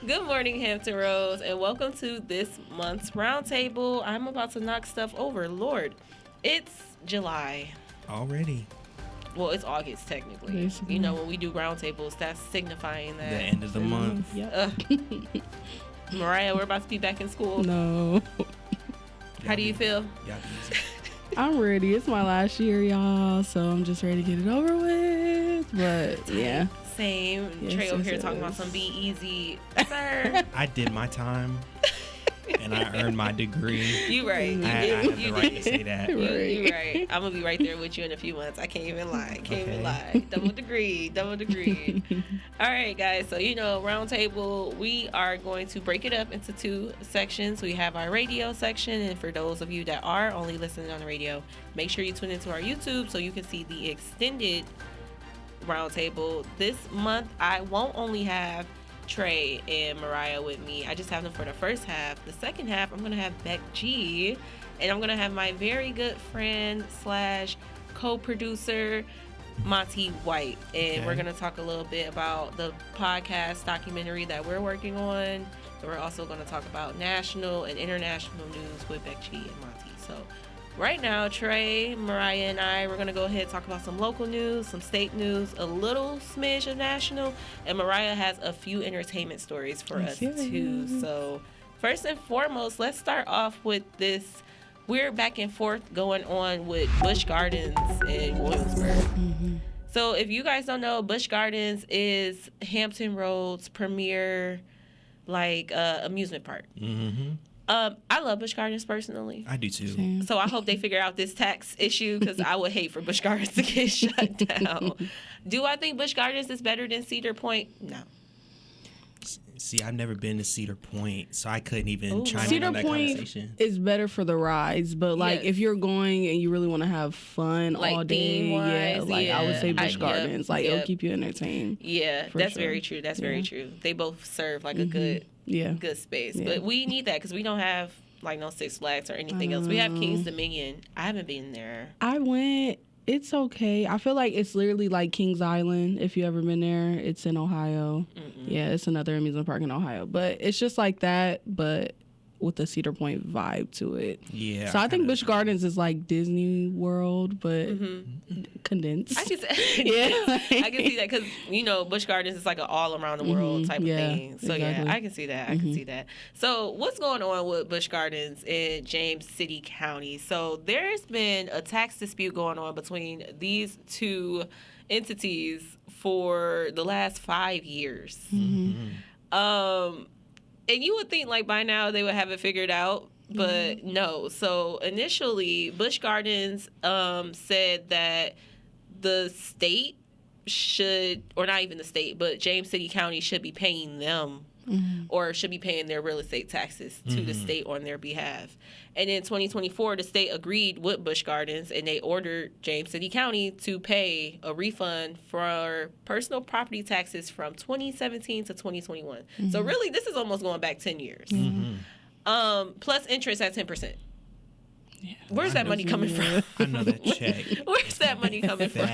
Good morning, Hampton Roads, and welcome to this month's Roundtable. I'm about to knock stuff over. Lord, it's July. Already. Well, it's August, technically. Basically. You know, when we do roundtables, that's signifying that. The end of the month. Yep. Mariah, we're about to be back in school. No. How do you feel? Y'all easy. I'm ready. It's my last year, y'all, so I'm just ready to get it over with. But, yeah. Same. Yes, Trey over yes, here talking yes. about some be easy. Sir. I did my time, and I earned my degree. You right. You I have did. the right to say that. You right. I'm gonna be right there with you in a few months. I can't even lie. Double degree. All right, guys. So roundtable. We are going to break it up into two sections. We have our radio section, and for those of you that are only listening on the radio, make sure you tune into our YouTube so you can see the extended roundtable. This month, I won't only have Tre and Mariah with me. I just have them for the first half. The second half, I'm gonna have Beck G, and I'm gonna have my very good friend / co-producer Monte White, and we're gonna talk a little bit about the podcast documentary that we're working on. And we're also gonna talk about national and international news with Beck G and Monte. So right now, Tre, Mariah, and we're going to go ahead and talk about some local news, some state news, a little smidge of national, and Mariah has a few entertainment stories for us, too. So first and foremost, let's start off with this weird back and forth going on with Busch Gardens in Williamsburg. Mm-hmm. So if you guys don't know, Busch Gardens is Hampton Roads' premier, amusement park. Mm-hmm. I love Busch Gardens personally. I do too. Same. So I hope they figure out this tax issue, because I would hate for Busch Gardens to get shut down. Do I think Busch Gardens is better than Cedar Point? No. See, I've never been to Cedar Point, so I couldn't even chime in Cedar on that Point conversation. is better for the rides, but if you're going and you really want to have fun all day, theme-wise, I would say Busch Yep, Gardens. It'll keep you entertained. Yeah, For that's sure. very true. That's very true. They both serve a good space. Yeah. But we need that because we don't have no Six Flags or anything else. We have Kings Dominion. I haven't been there. I went. It's okay. I feel like it's literally like Kings Island. If you ever been there, it's in Ohio. Mm-mm. Yeah, it's another amusement park in Ohio. But it's just like that, but with a Cedar Point vibe to it. Yeah. So I think Busch Gardens is like Disney World, but condensed. I can see that because Busch Gardens is like an all around the world type of thing. So exactly. I can see that. I can see that. So what's going on with Busch Gardens in James City County? So there's been a tax dispute going on between these two entities for the last 5 years. And you would think by now they would have it figured out, but no. So initially, Busch Gardens said that the state should, or not even the state, but James City County should be paying them or should be paying their real estate taxes to the state on their behalf. And in 2024, the state agreed with Busch Gardens, and they ordered James City County to pay a refund for personal property taxes from 2017 to 2021. So really, this is almost going back 10 years. Plus interest at 10%. Yeah. Where's that money coming from? Another check. Where's that money coming from?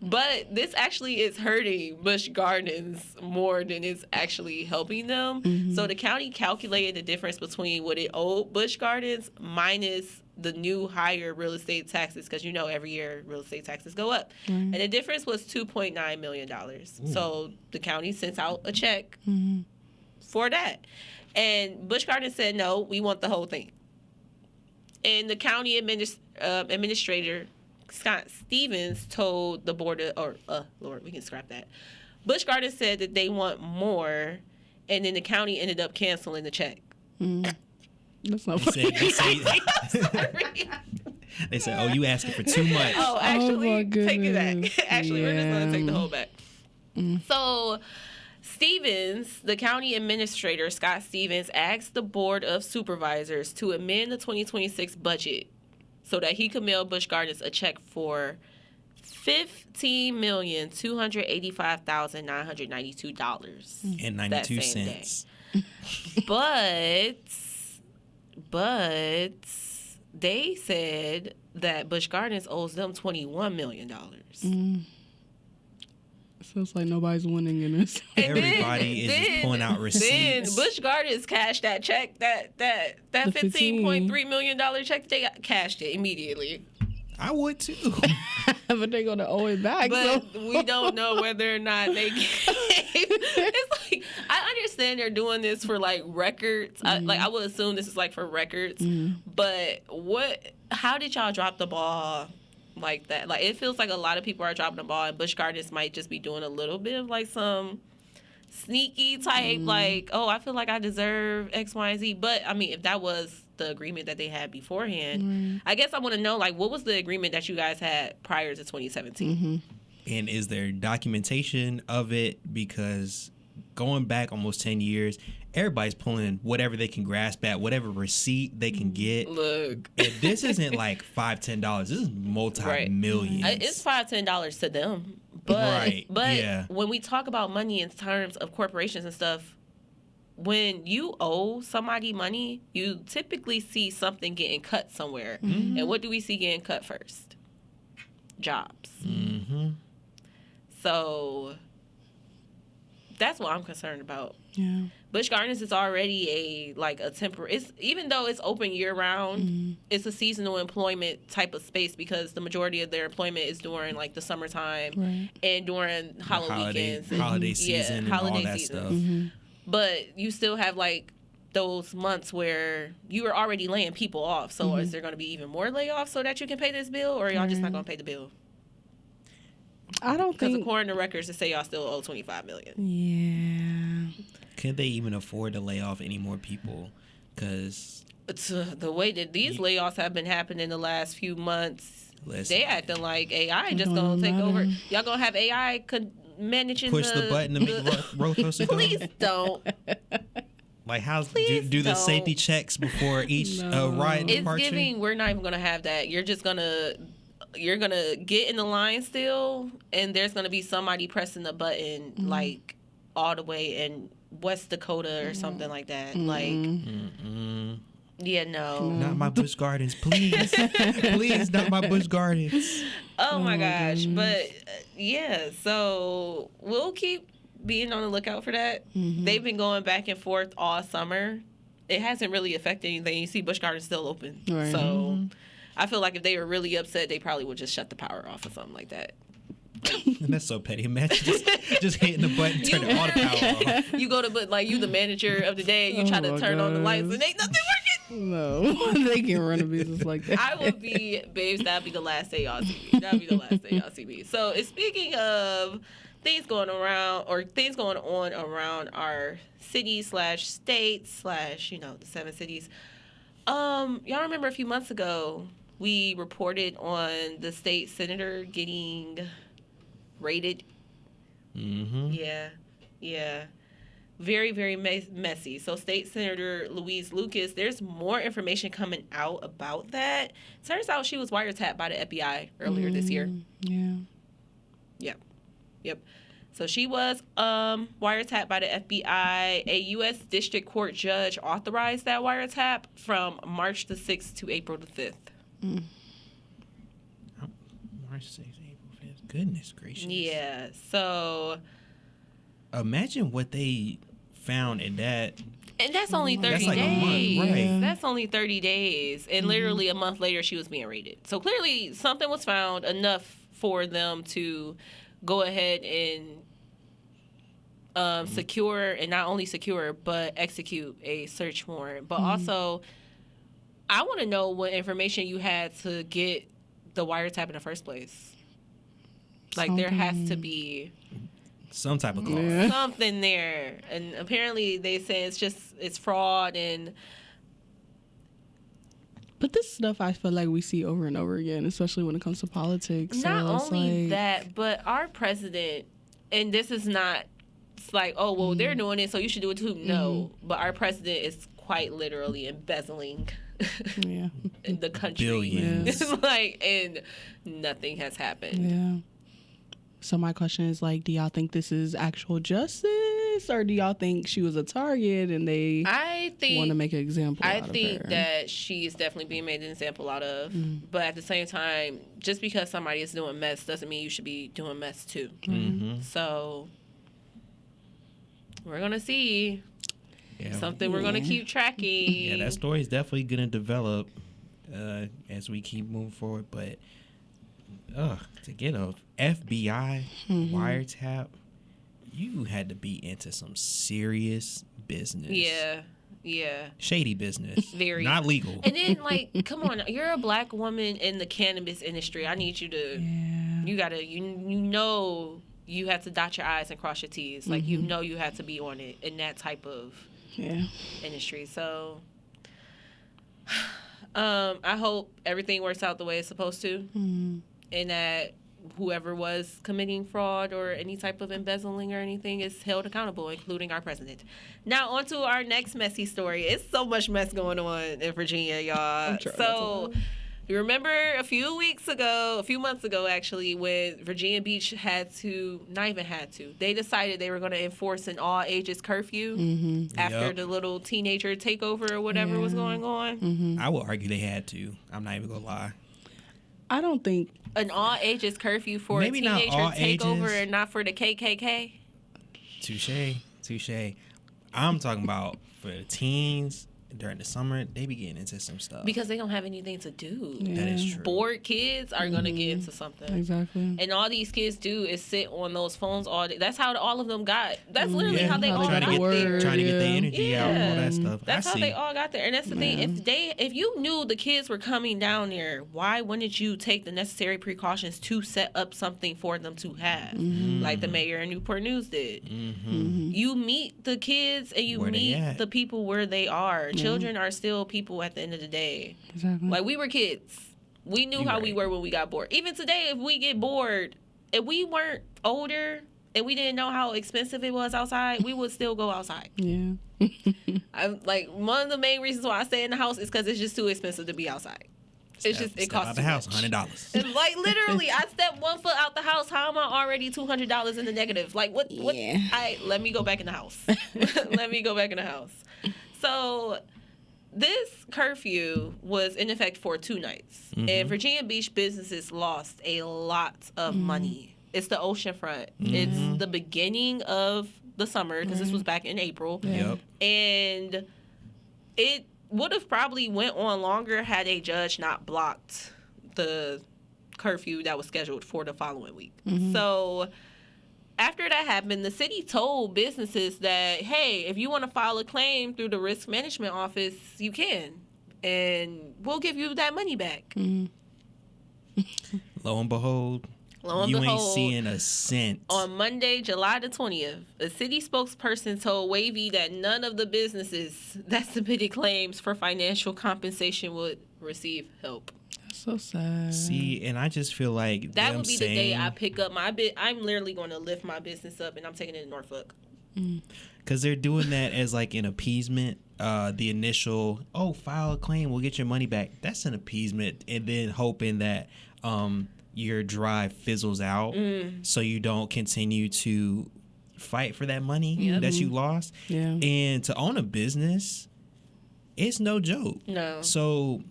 But this actually is hurting Busch Gardens more than it's actually helping them. So the county calculated the difference between what it owed Busch Gardens minus the new higher real estate taxes, because every year real estate taxes go up. And the difference was $2.9 million. So the county sent out a check for that. And Busch Gardens said, no, we want the whole thing. And the county administrator, Scott Stevens, told the board Lord, we can scrap that. Busch Gardens said that they want more, and then the county ended up canceling the check. That's not funny. They said, oh, you asking for too much. Oh, actually, my take it back. Actually, we're just going to take the Yeah. whole back. So Stevens, the county administrator, Scott Stevens, asked the Board of Supervisors to amend the 2026 budget so that he could mail Busch Gardens a check for $15,285,992 and 92 cents. But they said that Busch Gardens owes them $21 million. So it's like nobody's winning in this. Everybody is just pulling out receipts. Then Busch Gardens cashed that check, that $15.3 million check. They cashed it immediately. I would too. But they're gonna owe it back. But so. we don't know whether or not they gave. It's like, I understand they're doing this for like records. I would assume this is like for records. But how did y'all drop the ball like that? Like, it feels like a lot of people are dropping the ball, and Busch Gardens might just be doing a little bit of like some sneaky type, like, oh, I feel like I deserve X, Y, and Z. But I mean, if that was the agreement that they had beforehand, I guess I want to know, like, what was the agreement that you guys had prior to 2017? And is there documentation of it? Because going back almost 10 years, everybody's pulling whatever they can grasp at, whatever receipt they can get. Look, and this isn't like $5-10. This is multi-millions. It's $5-10 to them. But when we talk about money in terms of corporations and stuff, when you owe somebody money, you typically see something getting cut somewhere. And what do we see getting cut first? Jobs. So that's what I'm concerned about. Yeah. Busch Gardens is already a temporary. Even though it's open year round, it's a seasonal employment type of space because the majority of their employment is during like the summertime and during holiday season, and all that stuff. But you still have like those months where you are already laying people off. So is there going to be even more layoffs so that you can pay this bill, or are y'all just not going to pay the bill? I don't think, because according to records, they say y'all still owe $25 million. Yeah. Can they even afford to lay off any more people? Because the way that these layoffs have been happening the last few months, they acting like AI just gonna take over. Y'all gonna have AI managing push the button to make the roller coaster go? Please don't. Like, do the safety checks before each ride departure? It's giving, we're not even gonna have that. You're gonna get in the line still, and there's gonna be somebody pressing the button like all the way in West Dakota or something like that. Like, yeah, no, not my Busch Gardens, please, please, not my Busch Gardens. Oh my gosh, but yeah, so we'll keep being on the lookout for that. They've been going back and forth all summer. It hasn't really affected anything. You see, Busch Gardens still open, so. I feel like if they were really upset, they probably would just shut the power off or something like that. And that's so petty. Imagine just hitting the button, turning all the power off. You go to, you the manager of the day, and you try to turn on the lights, and ain't nothing working. No, they can run a business like that. I would be, babes, that'd be the last day y'all see me. That'd be the last day y'all see me. So, speaking of things going on around our cities / states / the 7 cities, y'all remember a few months ago, we reported on the state senator getting raided. Yeah. Very, very messy. So State Senator Louise Lucas, there's more information coming out about that. Turns out she was wiretapped by the FBI earlier this year. Yep. So she was wiretapped by the FBI. A U.S. District Court judge authorized that wiretap from March the 6th to April the 5th. March 6th, April 5th. Goodness gracious. Yeah, so. Imagine what they found in that. And that's only 30 days. Like a month, right? That's only 30 days. And literally a month later, she was being raided. So clearly something was found enough for them to go ahead and secure, and not only secure, but execute a search warrant. But also, I want to know what information you had to get the wiretap in the first place. Like, there has to be some type of cause. Something there. And apparently they say it's fraud. And but this stuff I feel like we see over and over again, especially when it comes to politics. Not only that, but our president, and this is not, it's like, oh, well, they're doing it, so you should do it too. No, but our president is quite literally embezzling the country. Billions. And nothing has happened. Yeah. So my question is, do y'all think this is actual justice, this, or do y'all think she was a target and they want to make an example out of her? I think that she's definitely being made an example out of. But at the same time, just because somebody is doing mess doesn't mean you should be doing mess too. So we're going to see. Something we're going to keep tracking. Yeah, that story is definitely going to develop as we keep moving forward. But to get a FBI wiretap, you had to be into some serious business. Yeah. Shady business. Very. Not legal. And then, like, come on, you're a black woman in the cannabis industry. I need you to, you got to, you know, you have to dot your I's and cross your T's. Like, you know you have to be on it in that type of industry. So, I hope everything works out the way it's supposed to. And that whoever was committing fraud or any type of embezzling or anything is held accountable, including our president. Now, on to our next messy story. It's so much mess going on in Virginia, y'all. So, you remember a few months ago, actually, when Virginia Beach they decided they were going to enforce an all-ages curfew after the little teenager takeover or whatever was going on. I would argue they had to. I'm not even going to lie. I don't think an all-ages curfew for a teenager takeover and not for the KKK. Touche. I'm talking about for the teens. During the summer, they be getting into some stuff. Because they don't have anything to do. Yeah. That is true. Bored kids are going to get into something. Exactly. And all these kids do is sit on those phones all day. That's how all of them got. That's literally how they all got there. Trying to get the energy out and all that stuff. That's how they all got there. And that's the thing. If you knew the kids were coming down there, why wouldn't you take the necessary precautions to set up something for them to have? Like the mayor in Newport News did. You meet the kids and you meet the people where they are. Children are still people at the end of the day. Exactly. Like, we were kids. We knew how we were when we got bored. Even today, if we get bored, if we weren't older and we didn't know how expensive it was outside, we would still go outside. Yeah. Like, one of the main reasons why I stay in the house is because it's just too expensive to be outside. It costs out the house $100. And like, literally, I step 1 foot out the house. How am I already $200 in the negative? Like, what? Let me go back in the house. Let me go back in the house. So, this curfew was in effect for 2 nights. And Virginia Beach businesses lost a lot of money. It's the oceanfront. It's the beginning of the summer, because this was back in April. And it would have probably went on longer had a judge not blocked the curfew that was scheduled for the following week. So after that happened, the city told businesses that, hey, if you want to file a claim through the risk management office, you can, and we'll give you that money back. Lo and behold, you ain't seeing a cent. On Monday, July the 20th, a city spokesperson told Wavy that none of the businesses that submitted claims for financial compensation would receive help. So sad. See, and I just feel like that would be the day I pick up my I'm literally going to lift my business up and I'm taking it to Norfolk. Because they're doing that as like an appeasement. The initial, file a claim, we'll get your money back. That's an appeasement, and then hoping that your drive fizzles out so you don't continue to fight for that money that you lost. And to own a business, it's no joke. No. So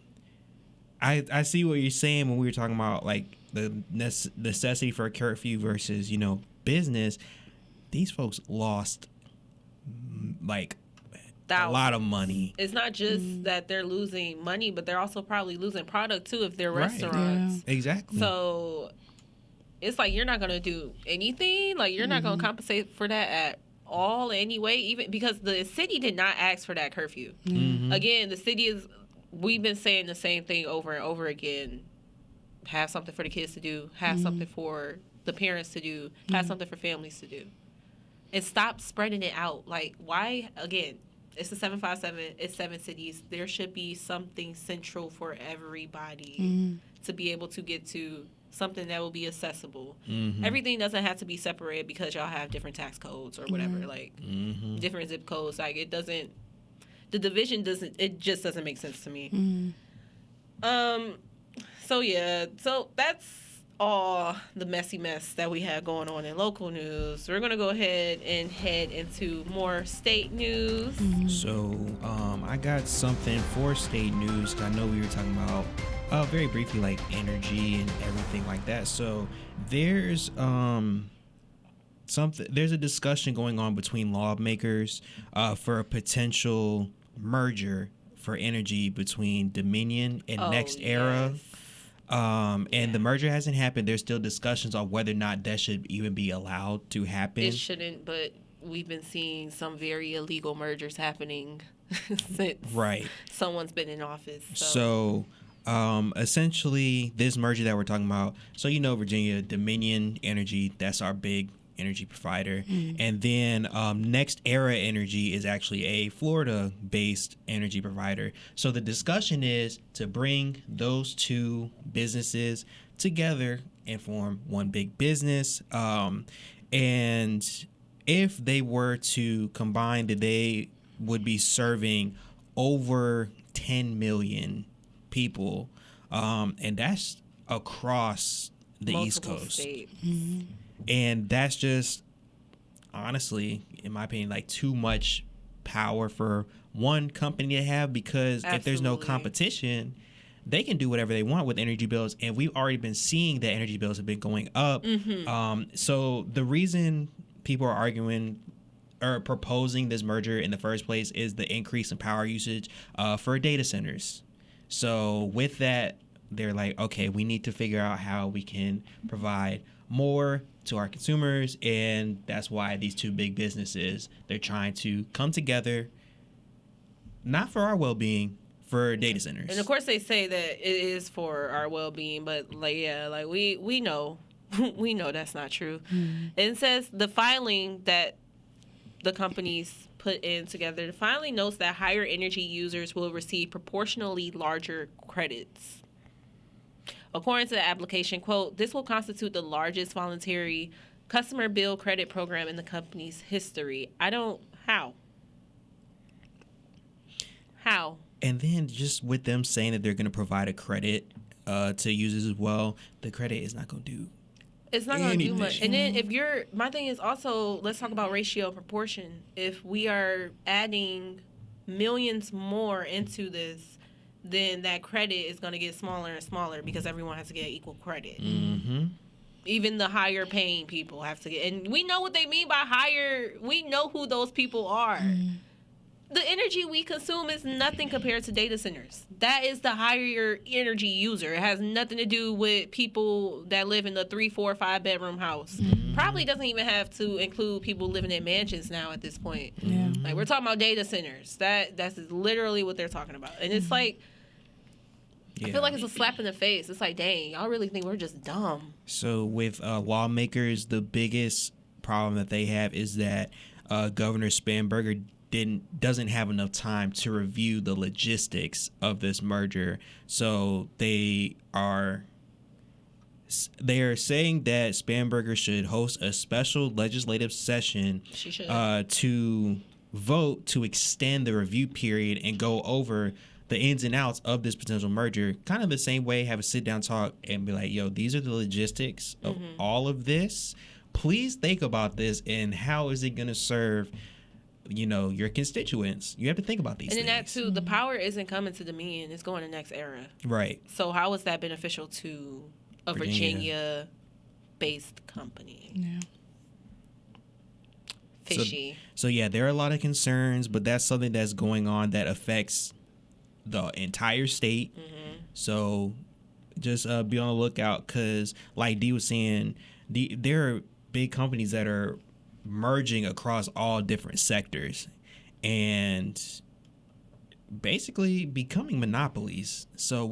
I see what you're saying when we were talking about like the necessity for a curfew versus, business. These folks lost like a lot of money. It's not just that they're losing money, but they're also probably losing product too if they're restaurants. Yeah. Exactly. So it's like you're not going to do anything. Like, you're not going to compensate for that at all anyway, even because the city did not ask for that curfew. Again, the city we've been saying the same thing over and over again. Have something for the kids to do. Have something for the parents to do. Have something for families to do. And stop spreading it out. Like, why? Again, it's a 757. It's 7 cities. There should be something central for everybody to be able to get to, something that will be accessible. Everything doesn't have to be separated because y'all have different tax codes or whatever. Like, different zip codes. Like, it doesn't. The division just doesn't make sense to me. So yeah, so that's all the messy mess that we have going on in local news, we're going to go ahead and head into more state news. So I got something for state news. 'Cause I know we were talking about very briefly like energy and everything like that. So there's there's a discussion going on between lawmakers for a potential merger for energy between Dominion and Next Era. And the merger hasn't happened. There's still discussions on whether or not that should even be allowed to happen. It shouldn't, but we've been seeing some very illegal mergers happening since someone's been in office. So essentially, this merger that we're talking about, so Virginia, Dominion Energy, that's our big energy provider. And then Next Era Energy is actually a Florida-based energy provider. So the discussion is to bring those two businesses together and form one big business. And if they were to combine, they would be serving over 10 million people. And that's across the East Coast. States. And that's just, honestly, in my opinion, like too much power for one company to have, because if there's no competition, they can do whatever they want with energy bills. And we've already been seeing that energy bills have been going up. So the reason people are arguing or proposing this merger in the first place is the increase in power usage for data centers. So with that, they're like, okay, we need to figure out how we can provide more to our consumers, and that's why these two big businesses, they're trying to come together, not for our well-being, for data centers. And of course they say that it is for our well-being, but we know we know that's not true. It says the filing that the companies put in together, the filing notes that higher energy users will receive proportionally larger credits. According to the application, quote, this will constitute the largest voluntary customer bill credit program in the company's history. How? And then just with them saying that they're going to provide a credit to users as well, the credit is not going to do It's not going to do much. And then my thing is also, let's talk about ratio and proportion. If we are adding millions more into this, then that credit is going to get smaller and smaller because everyone has to get equal credit. Even the higher paying people have to get, and we know what they mean by higher. We know who those people are. The energy we consume is nothing compared to data centers. That is the higher energy user. It has nothing to do with people that live in the 3, 4, 5 bedroom house. Probably doesn't even have to include people living in mansions now at this point. Like, we're talking about data centers. That's literally what they're talking about. And it's like, I feel like it's a slap in the face. It's like, dang, y'all really think we're just dumb. So with lawmakers, the biggest problem that they have is that Governor Spanberger doesn't have enough time to review the logistics of this merger. So they are saying that Spanberger should host a special legislative session to vote to extend the review period and go over the ins and outs of this potential merger, kind of the same way, have a sit-down talk and be like, yo, these are the logistics of all of this. Please think about this, and how is it going to serve, your constituents? You have to think about these things. And then that, too, the power isn't coming to Dominion. It's going to Next Era. Right. So how is that beneficial to a Virginia-based company? Yeah. Fishy. So, there are a lot of concerns, but that's something that's going on that affects the entire state. So just be on the lookout, because like Dee was saying, there are big companies that are merging across all different sectors and basically becoming monopolies. So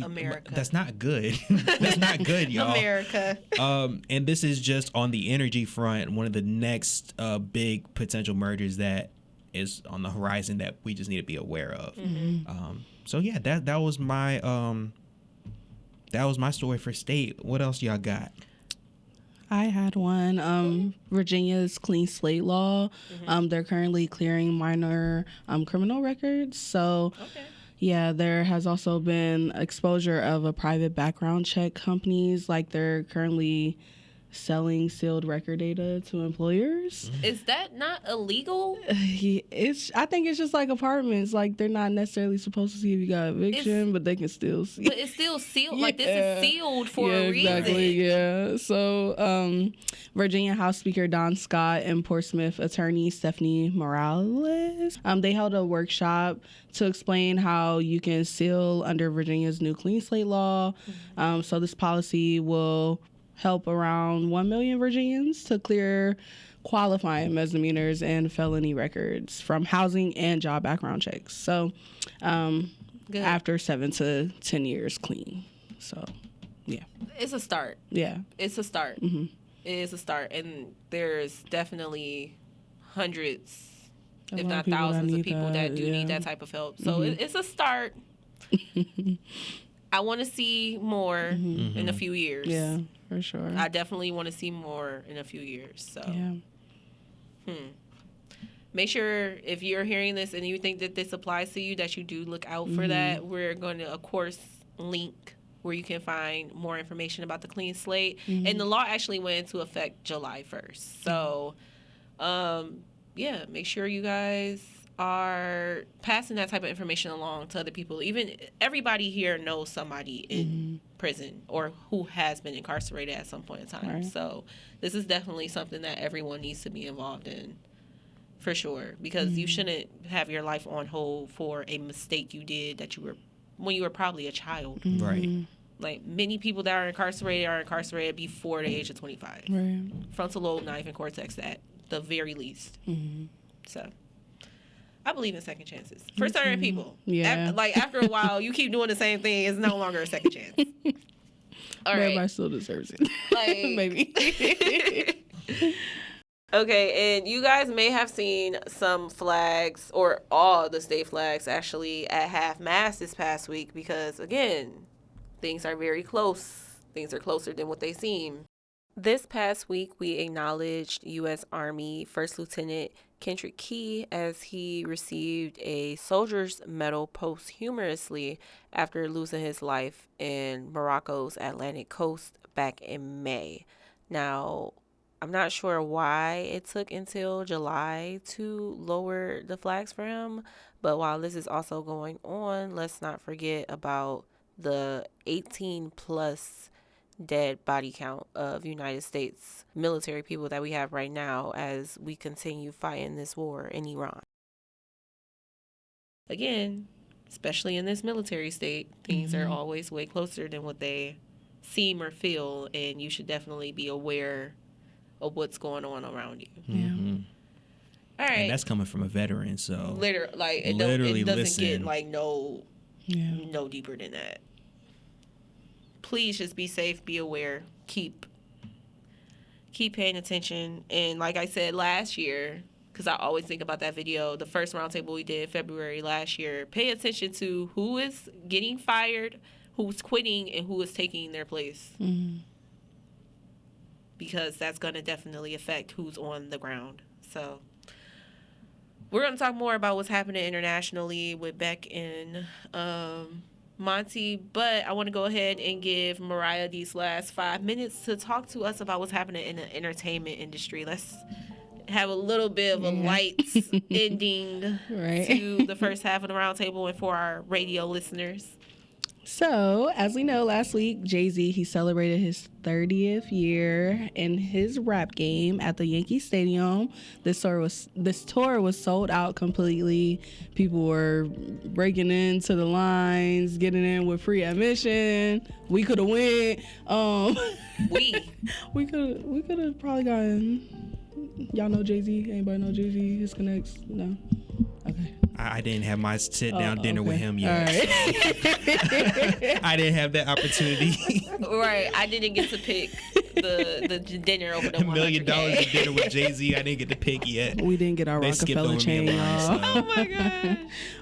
America. That's not good. That's not good, y'all. America. And this is just on the energy front, one of the next big potential mergers that is on the horizon that we just need to be aware of. So that was my story for state. What else y'all got? I had one. Virginia's clean slate law. They're currently clearing minor criminal records. So Yeah, there has also been exposure of a private background check companies, like they're currently selling sealed record data to employers. Is that not illegal? I think it's just like apartments. Like they're not necessarily supposed to see if you got eviction, but they can still see. But it's still sealed. Like this is sealed for a reason. Exactly. Yeah. So, Virginia House Speaker Don Scott and Portsmouth attorney Stephanie Morales, they held a workshop to explain how you can seal under Virginia's new clean slate law. So this policy will help around 1 million Virginians to clear qualifying misdemeanors and felony records from housing and job background checks. So after 7 to 10 years clean. So, yeah. It's a start. Yeah. It's a start. Mm-hmm. It is a start. And there's definitely hundreds, if not thousands of people that do need that type of help. So it's a start. I want to see more in a few years. Yeah, for sure. I definitely want to see more in a few years. So, make sure if you're hearing this and you think that this applies to you, that you do look out for that. We're going to, of course, link where you can find more information about the clean slate. And the law actually went into effect July 1st. So, make sure you guys are passing that type of information along to other people. Even everybody here knows somebody in prison or who has been incarcerated at some point in time. Right. So this is definitely something that everyone needs to be involved in, for sure, because you shouldn't have your life on hold for a mistake you did when you were probably a child. Right. Like many people that are incarcerated before the age of 25. Right. Frontal lobe, not even cortex, at the very least. So I believe in second chances for certain people. Yeah. After a while, you keep doing the same thing. It's no longer a second chance. All right. Everybody still deserves it. Maybe. Okay, and you guys may have seen some flags, or all the state flags, actually, at half-mast this past week because, again, things are very close. Things are closer than what they seem. This past week, we acknowledged U.S. Army First Lieutenant Kendrick Key as he received a soldier's medal posthumously after losing his life in Morocco's Atlantic coast back in May. Now, I'm not sure why it took until July to lower the flags for him, but while this is also going on, let's not forget about the 18-plus dead body count of United States military people that we have right now as we continue fighting this war in Iran. Again, especially in this military state, things are always way closer than what they seem or feel, and you should definitely be aware of what's going on around you. All right. And that's coming from a veteran, so it doesn't get no deeper than that. Please just be safe, be aware, keep paying attention. And like I said last year, because I always think about that video, the first roundtable we did February last year, pay attention to who is getting fired, who's quitting, and who is taking their place. Because that's going to definitely affect who's on the ground. So we're going to talk more about what's happening internationally with Beck and Monte, but I want to go ahead and give Mariah these last 5 minutes to talk to us about what's happening in the entertainment industry. Let's have a little bit of a light ending to the first half of the roundtable and for our radio listeners. So, as we know, last week, Jay-Z, he celebrated his 30th year in his rap game at the Yankee Stadium. This tour was sold out completely. People were breaking into the lines, getting in with free admission. We could have went. We could have probably gotten. Y'all know Jay-Z? Anybody know Jay-Z? His connects? No. Okay. I didn't have my sit-down dinner with him yet. All right. I didn't have that opportunity. Right. I didn't get to pick the dinner over the $1 million of dinner with Jay-Z. I didn't get to pick yet. We didn't get our Rockefeller chain, y'all. Oh, my God.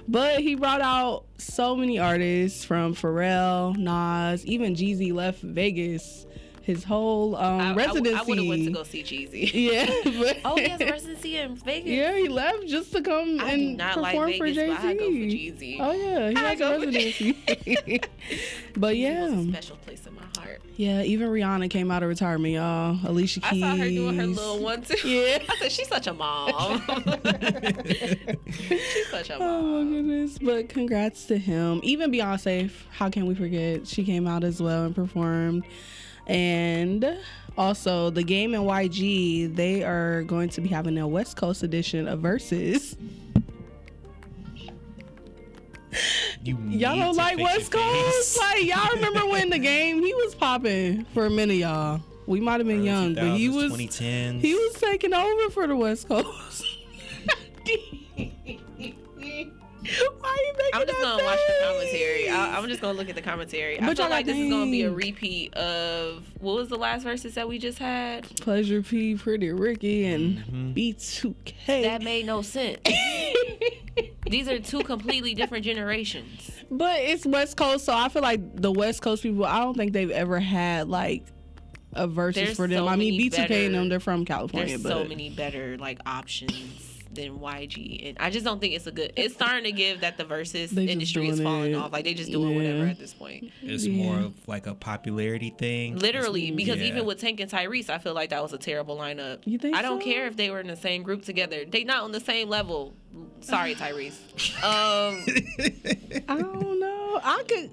But he brought out so many artists, from Pharrell, Nas, even Jeezy left Vegas his whole residency. I would have went to go see Jeezy. Yeah. But Oh, he has a residency in Vegas. yeah, he left just to come I do and not perform like for Vegas, Jay-Z. but I go for Jeezy. Oh yeah, he I has a go for residency. But He has a yeah, special place in my heart. yeah. Even Rihanna came out of retirement, y'all. Alicia Keys. I saw her doing her little one too. Yeah. I said she's such a mom. She's such a mom. Oh my goodness! But congrats to him. Even Beyonce, how can we forget? She came out as well and performed. And also, the Game and YG, they are going to be having a West Coast edition of Versus. Y'all don't like West Coast? Like, y'all remember when the Game, he was popping for a minute, y'all. We might have been young, but he was 2010s. He was taking over for the West Coast. Why are you making I'm just that gonna watch the face? commentary. I'm just gonna look at the commentary. I But feel y'all like got this is gonna be a dang. repeat of what was the last verses that we just had? Pleasure P, Pretty Ricky, and Mhm. B2K. That made no sense. These are two completely different generations. But it's West Coast, so I feel like the West Coast people, I don't think they've ever had like a versus There's for them. so I mean, many B2K and better- them, they're from California, There's but so many better like options than YG, and I just don't think it's a good. It's starting to give that the versus They just industry is doing falling it. off. Like they just doing whatever Yeah. at this point. It's Yeah. more of like a popularity thing. Literally, because Yeah. even with Tank and Tyrese, I feel like that was a terrible lineup. You think I don't so? care if they were in the same group together. They not on the same level. Sorry, Tyrese. I don't know. I could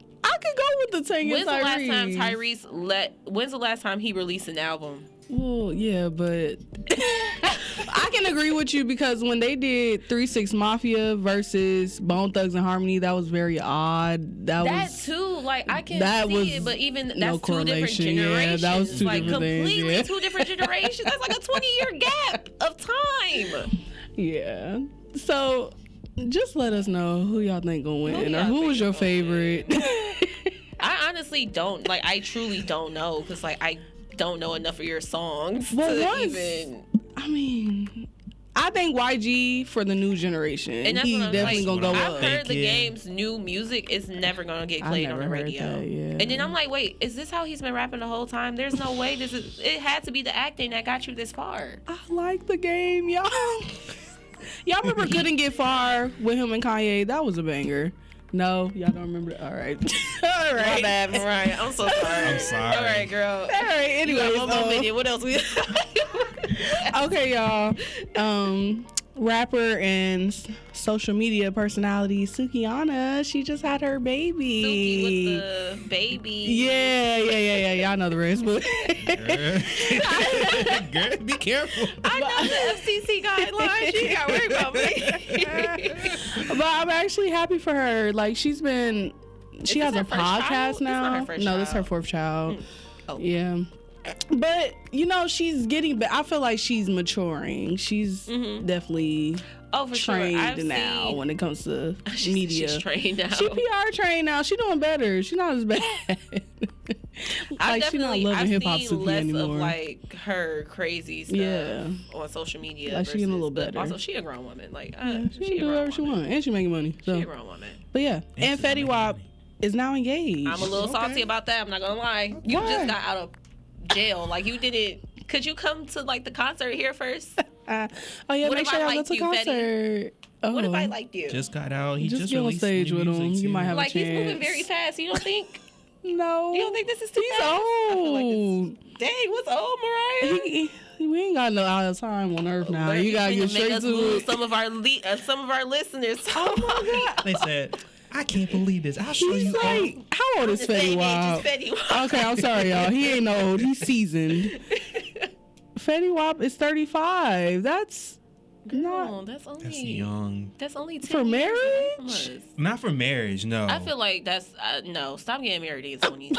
go with the Tank When's and the last time Tyrese. When's the last time he released an album? Well, yeah, but I can agree with you because when they did 3-6 Mafia versus Bone Thugs and Harmony, that was very odd. That That was too, like I can that was see it, but even that's no two different correlation. Yeah, generations. that was two like different things, completely yeah. two different generations. That's like a 20-year gap of time. yeah. So just let us know who y'all think gonna win, or y'all who was think your gonna win? favorite. I honestly don't like. I truly don't know because like I don't know enough of your songs Well, to once- even. I mean, I think YG for the new generation. And that's He what I'm definitely like, gonna go I've up. heard the Thinking. game's new music is never gonna get I've played on never the heard radio. that, yeah. And then I'm like, wait, is this how he's been rapping the whole time? There's no way. It had to be the acting that got you this far. I like the game, y'all. Y'all remember Couldn't Get Far with him and Kanye? That was a banger. No, y'all don't remember. All right. All right. My bad, Mariah. I'm so sorry. I'm sorry. All right, girl. All right. You got Anyways, one more minute. What else we? okay, y'all. Rapper and social media personality Sukihana, she just had her baby. Suki with the baby. Yeah. Y'all know the rest, but Girl, be careful. I know the FCC guidelines. She got worried about me. but I'm actually happy for her. Like she has this a her first child? podcast It's now. not her first No, this is her child. fourth child. Oh. Yeah. But she's getting. I feel like she's maturing. She's definitely Oh, for sure. trained I've now seen. when it comes to She's media. trained now. She PR trained now. She doing better. She not as bad. Like she not loving hip hop seen Suki less anymore. of like her crazy stuff Yeah. on social media. Like, she getting a little but better. Also, she a grown woman. Like Yeah, she she can a do grown whatever she woman. want, and she making money. So, She a grown woman. but yeah, and she's Fetty making Wap money. is now engaged. I'm a little salty about that. I'm not gonna lie. You Why? just got out of jail. Like you didn't. Could you come to like the concert here first? Oh yeah, What make if sure I y'all go liked to you, Fetty? concert. Oh. What if I liked you? Just got out. He Just just get on released stage new with him. music, You too. might have Like a he's moving chance. very fast. You don't think? No, You don't think this is too he's fast? I feel like old. Dang, what's old, Mariah? We ain't got no other time on earth now. But You gotta finna get make straight us to lose it. some of our listeners. Oh my god. They said, I can't believe this. I'll show He's you all. like, how old is Fetty Wap? Okay, I'm sorry, y'all. He ain't old. He's seasoned. Fetty Wap is 35. That's No, that's only That's young. That's only 10 For years away marriage? from us. Not for marriage, no. I feel like that's no. Stop getting married in your 20s.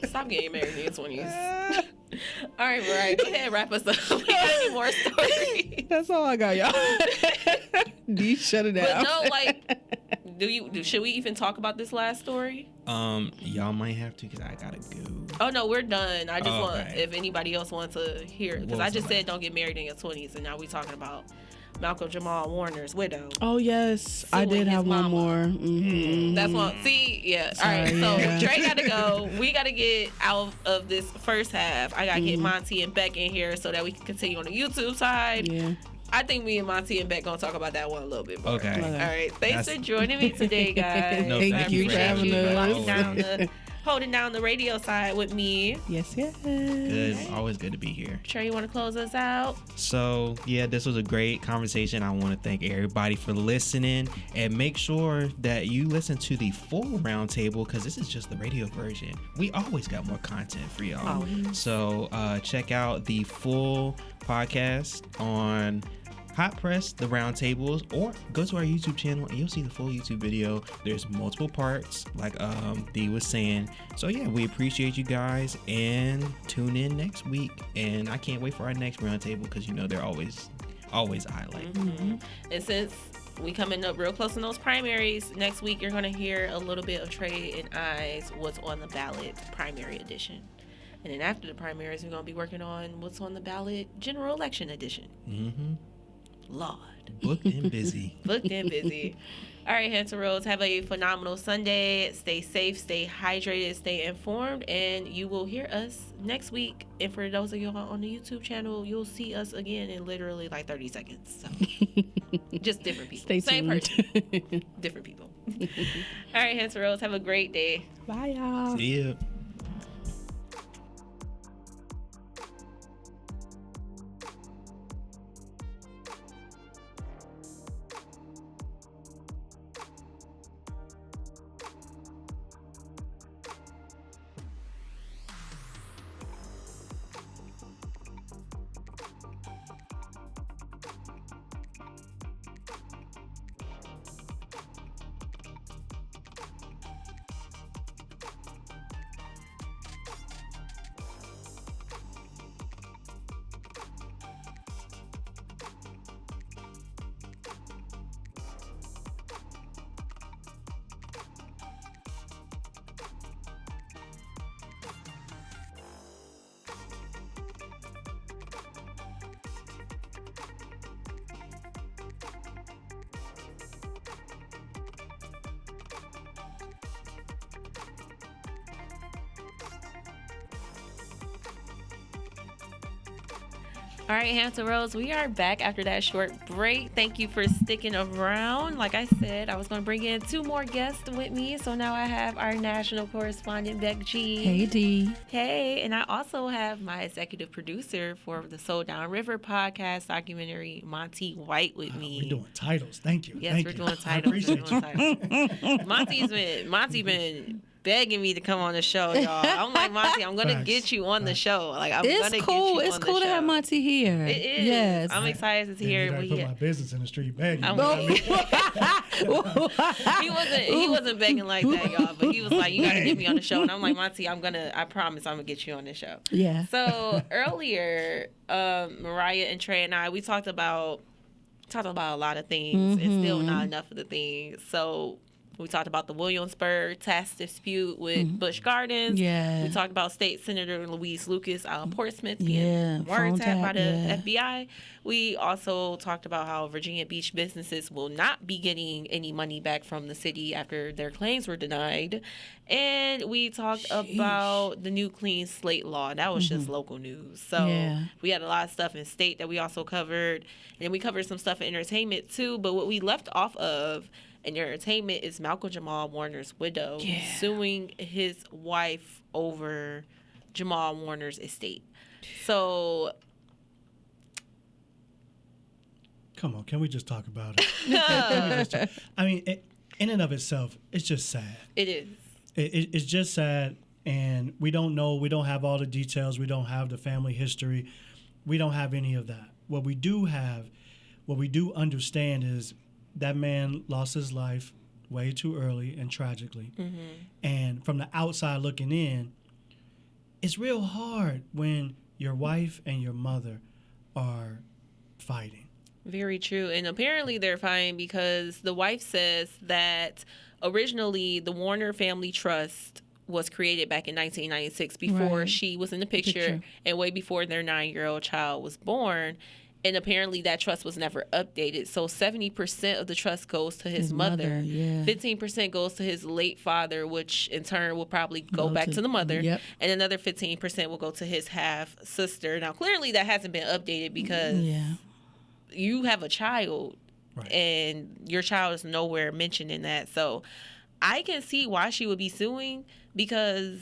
Stop getting married in your 20s. All right, Mariah, go ahead, wrap us up. We got any more stories? That's all I got, y'all. D, shut it down. But no, like, should we even talk about this last story? Y'all might have to because I gotta go. Oh no, we're done. I just want Okay. if anybody else wants to hear it because What I was just the said don't get married in your 20s, and now we talking about Malcolm Jamal Warner's widow. Oh yes, I Suing did his have one mama. more. Mm-hmm. That's one. See, yeah. All right. So yeah. Trey got to go. We got to get out of this first half. I got to get Monte and Beck in here so that we can continue on the YouTube side. Yeah. I think me and Monte and Beck gonna talk about that one a little bit more. Okay. All right. Thanks for joining me today, guys. No, Thank thank you you for for having having us. Holding down the radio side with me. Yes. Good. Always good to be here. Trey, you want to close us out? So, yeah, this was a great conversation. I want to thank everybody for listening, and make sure that you listen to the full roundtable, because this is just the radio version. We always got more content for y'all. Always. So check out the full podcast on Hot Press, the roundtables, or go to our YouTube channel and you'll see the full YouTube video. There's multiple parts, like Dee was saying. So yeah, we appreciate you guys, and tune in next week. And I can't wait for our next roundtable, because you know they're always a highlight. And since we coming up real close in those primaries, next week you're gonna hear a little bit of Trey and I's What's on the Ballot primary edition. And then after the primaries, we're gonna be working on What's on the Ballot general election edition. Lord. Booked and busy. Booked and busy. All right, Hampton Roads, have a phenomenal Sunday. Stay safe, stay hydrated, stay informed, and you will hear us next week. And for those of you on the YouTube channel, you'll see us again in literally like 30 seconds. So just different people. Stay Same tuned. person. Different people. All right, Hampton Roads, have a great day. Bye, y'all. See ya. All right, Hampton Roads, we are back after that short break. Thank you for sticking around. Like I said, I was going to bring in 2 more guests with me. So now I have our national correspondent, Beck G. Hey, Dee. Hey, and I also have my executive producer for the Soul Down River podcast documentary, Monte White, with me. We're doing titles. Thank you. Yes, Thank we're you. doing I titles. We're appreciate doing titles. Monty been begging me to come on the show, y'all. I'm like, Monte, I'm gonna Facts. get you on the show. Like, I'm It's gonna cool. get you It's on the cool to show. have Monty here. It is. Yes. I'm excited to Then hear you what gotta he put my business in the street begging. I'm- You know what I mean? he wasn't begging like that, y'all. But he was like, you gotta get me on the show. And I'm like, Monty, I promise I'm gonna get you on the show. Yeah. So earlier, Mariah and Tre and I, we talked about a lot of things, and still not enough of the things. So we talked about the Williamsburg tax dispute with Busch Gardens. Yeah. We talked about State Senator Louise Lucas out of Portsmouth Yeah, getting phone wiretapped by tap, the yeah. FBI. We also talked about how Virginia Beach businesses will not be getting any money back from the city after their claims were denied. And we talked about the new clean slate law. That was just local news. So Yeah. we had a lot of stuff in state that we also covered. And we covered some stuff in entertainment too. But what we left off of in entertainment is Malcolm Jamal Warner's widow suing his wife over Jamal Warner's estate. So Come on, can we just talk about it? Can we just I mean, in and of itself, it's just sad. it is. It's just sad, and we don't know. We don't have all the details. We don't have the family history. We don't have any of that. What we do understand is that man lost his life way too early and tragically. And from the outside looking in, it's real hard when your wife and your mother are fighting. Very true. And apparently they're fine because the wife says that originally the Warner Family Trust was created back in 1996 before Right. she was in the picture and way before their 9-year-old child was born. And apparently that trust was never updated. So 70% of the trust goes to his mother. Yeah. 15% goes to his late father, which in turn will probably go back to the mother. Yep. And another 15% will go to his half sister. Now, clearly that hasn't been updated because you have a child, Right. and your child is nowhere mentioned in that. So I can see why she would be suing, because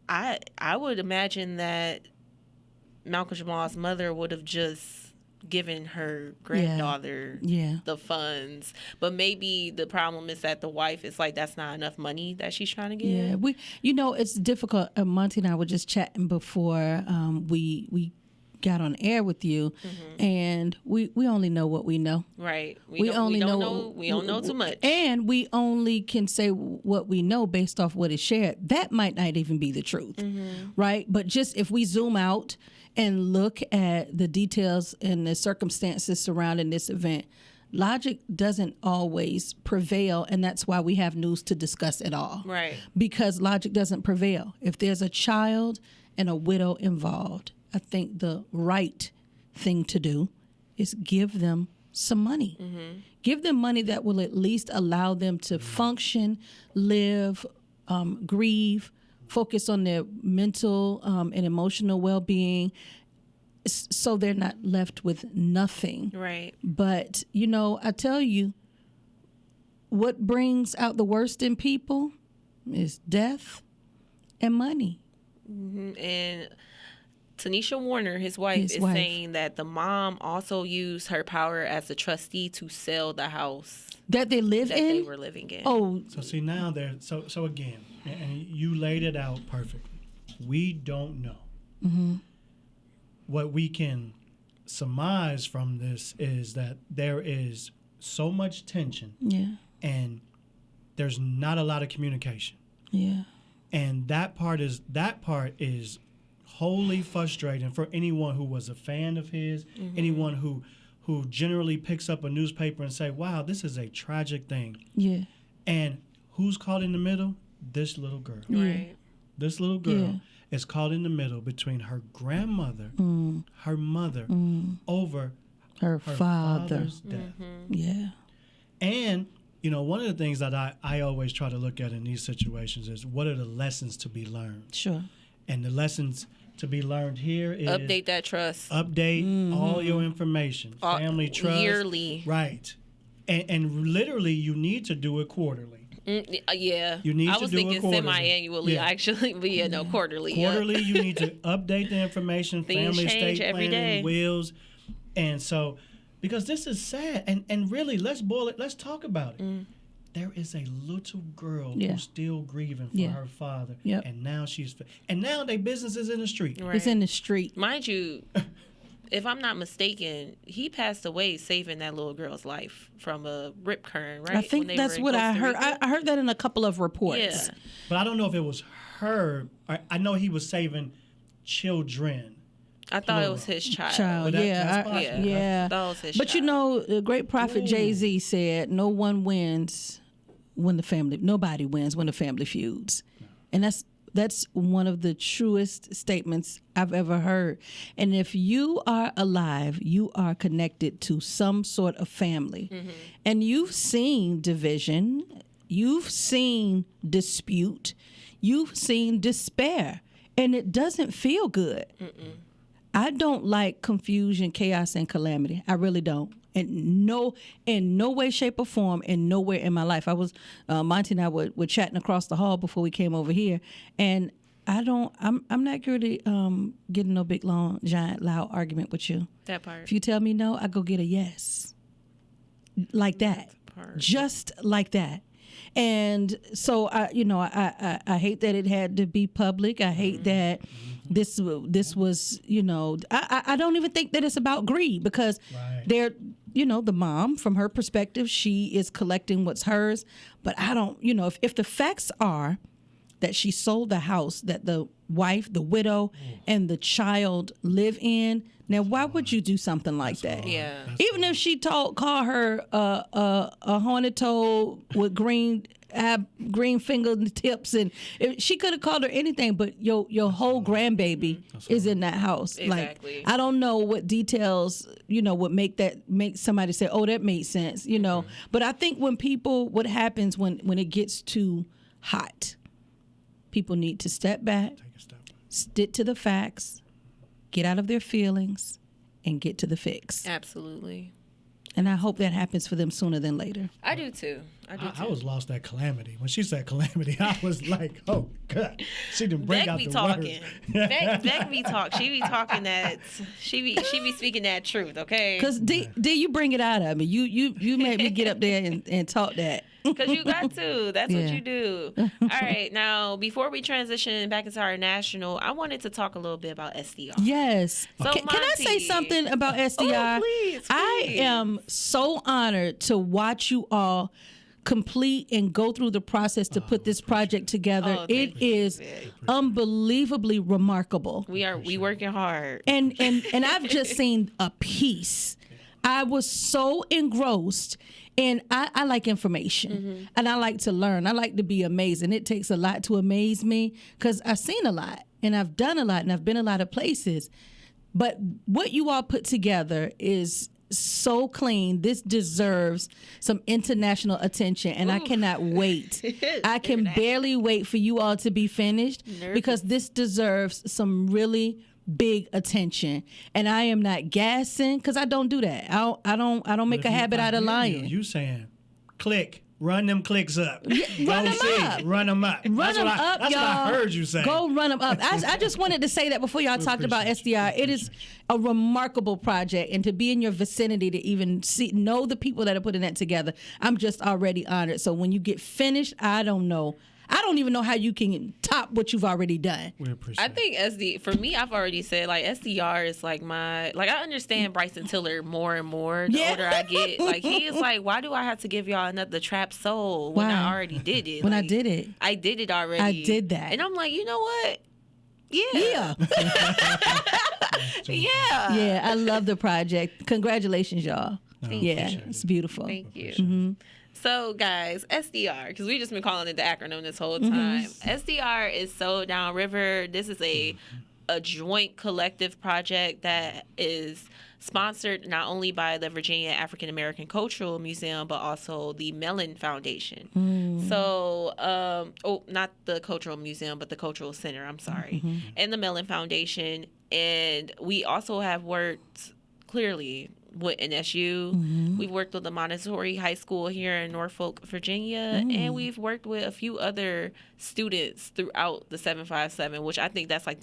I would imagine that Malcolm Jamal's mother would have just given her granddaughter the funds. But maybe the problem is that the wife is like, that's not enough money that she's trying to give. Yeah, it's difficult. Monty and I were just chatting before we got on air with you, and we only know what we know. Right. We don't know too much. And we only can say what we know based off what is shared. That might not even be the truth, right? But just if we zoom out and look at the details and the circumstances surrounding this event, logic doesn't always prevail, and that's why we have news to discuss at all. Right. Because logic doesn't prevail. If there's a child and a widow involved, I think the right thing to do is give them some money. Give them money that will at least allow them to function, live, grieve, focus on their mental and emotional well-being, so they're not left with nothing. Right. But, I tell you, what brings out the worst in people is death and money. And Tanisha Warner, his wife, saying that the mom also used her power as a trustee to sell the house that they live that in. They were living in. Oh, So see now there. So again, and you laid it out perfectly. We don't know. What we can surmise from this is that there is so much tension, and there's not a lot of communication. And that part is wholly frustrating for anyone who was a fan of his, anyone who generally picks up a newspaper and say, wow, this is a tragic thing. And who's caught in the middle? This little girl. Right. This little girl is caught in the middle between her grandmother, her mother, over her father's death. And, one of the things that I always try to look at in these situations is, what are the lessons to be learned? Sure. And the lessons to be learned here is update that trust. Update all your information. Family trust. Yearly. Right. And literally, you need to do it quarterly. Yeah. You need I to was do it thinking quarterly. semi-annually, actually. But quarterly. Quarterly, you need to update the information, Things family change estate every planning, day. wills. And so, because this is sad. And really, let's boil it. Let's talk about it. There is a little girl who's still grieving for her father, and now now their business is in the street. Right. It's in the street. Mind you, if I'm not mistaken, he passed away saving that little girl's life from a rip current, right? I think that's what I heard. I heard that in a couple of reports. Yeah. But I don't know if it was her. I know he was saving children. I thought it was his child. Well, that's possible. I thought it was his But child. the great prophet Jay-Z said, "No one wins when nobody wins when the family feuds," and that's one of the truest statements I've ever heard. And if you are alive, you are connected to some sort of family, and you've seen division, you've seen dispute, you've seen despair, and it doesn't feel good. I don't like confusion, chaos, and calamity. I really don't. And in no way, shape, or form, and nowhere in my life. I was Monty and I were chatting across the hall before we came over here, and I'm not going to get in no big, long, giant, loud argument with you. That part. If you tell me no, I go get a yes, like that, just like that. And so I hate that it had to be public. I hate that this was, I don't even think that it's about greed, because they're, the mom, from her perspective, she is collecting what's hers. But I don't, if the facts are that she sold the house that the wife, the widow, and the child live in, now why would you do something like that? Yeah. Even if she call her a horned toad with green have green fingertips, and she could have called her anything, but your whole grandbaby is in that house. Exactly. Like, I don't know what details, would make somebody say, oh, that made sense, But I think what happens when it gets too hot, people need to step back, stick to the facts, get out of their feelings, and get to the fix. Absolutely. And I hope that happens for them sooner than later. I do too. I was lost at calamity. When she said calamity, I was like, oh, God. She didn't break out the talking. words. Beck be talking. She be talking that, she be speaking that truth, okay? Because D, you bring it out of me. You made me get up there and talk that. Because you got to. That's what Yeah. you do. All right. Now, before we transition back into our national, I wanted to talk a little bit about SDR. Yes. So, Can I say Monte. something about SDR? Oh, please. I am so honored to watch you all complete and go through the process to put this project together. Oh, It thank you. is unbelievably remarkable. We working hard. And I've just seen a piece. I was so engrossed, and I like information, and I like to learn. I like to be amazed, and it takes a lot to amaze me because I've seen a lot, and I've done a lot, and I've been a lot of places. But what you all put together is so clean. This deserves some international attention, and I cannot wait. I can barely wait for you all to be finished because this deserves some really big attention. And I am not gassing because I don't do that. I don't make a habit out of lying. You saying, click. Run them clicks up. Run them up. Run them up. Run them up, that's y'all. what I heard you say. Go run them up. I just wanted to say that before y'all talked about SDR. It is a remarkable project, and to be in your vicinity to even know the people that are putting that together, I'm just already honored. So when you get finished, I don't know. I don't even know how you can top what you've already done. We appreciate I think for me, I've already said, like, SDR is like I understand Bryson Tiller more and more the older I get. Like, he is like, why do I have to give y'all another trap soul when I already did it? When like, I did it. I did it already. I did that. And I'm like, you know what? Yeah. Yeah. Yeah. Yeah, I love the project. Congratulations, y'all. Yeah, it's beautiful. Thank you. So, guys, SDR, because we've just been calling it the acronym this whole time. SDR is So Downriver. This is a joint collective project that is sponsored not only by the Virginia African American Cultural Museum, but also the Mellon Foundation. So, not the Cultural Museum, but the Cultural Center, I'm sorry, and the Mellon Foundation. And we also have worked clearly with NSU. We've worked with the Montessori High School here in Norfolk, Virginia, and we've worked with a few other students throughout the 757, which I think that's like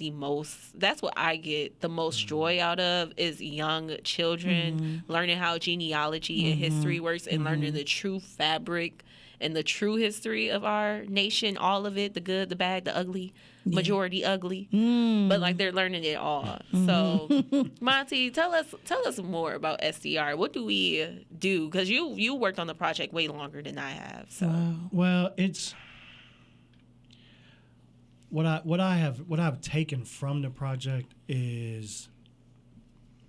that's what I get the most joy out of, is young children learning how genealogy and history works and learning the true fabric and the true history of our nation, all of it, the good, the bad, the ugly, majority ugly, but like they're learning it all. So, Monte, tell us more about SDR. What do we do? Because you worked on the project way longer than I have. So, Well, it's what I've taken from the project is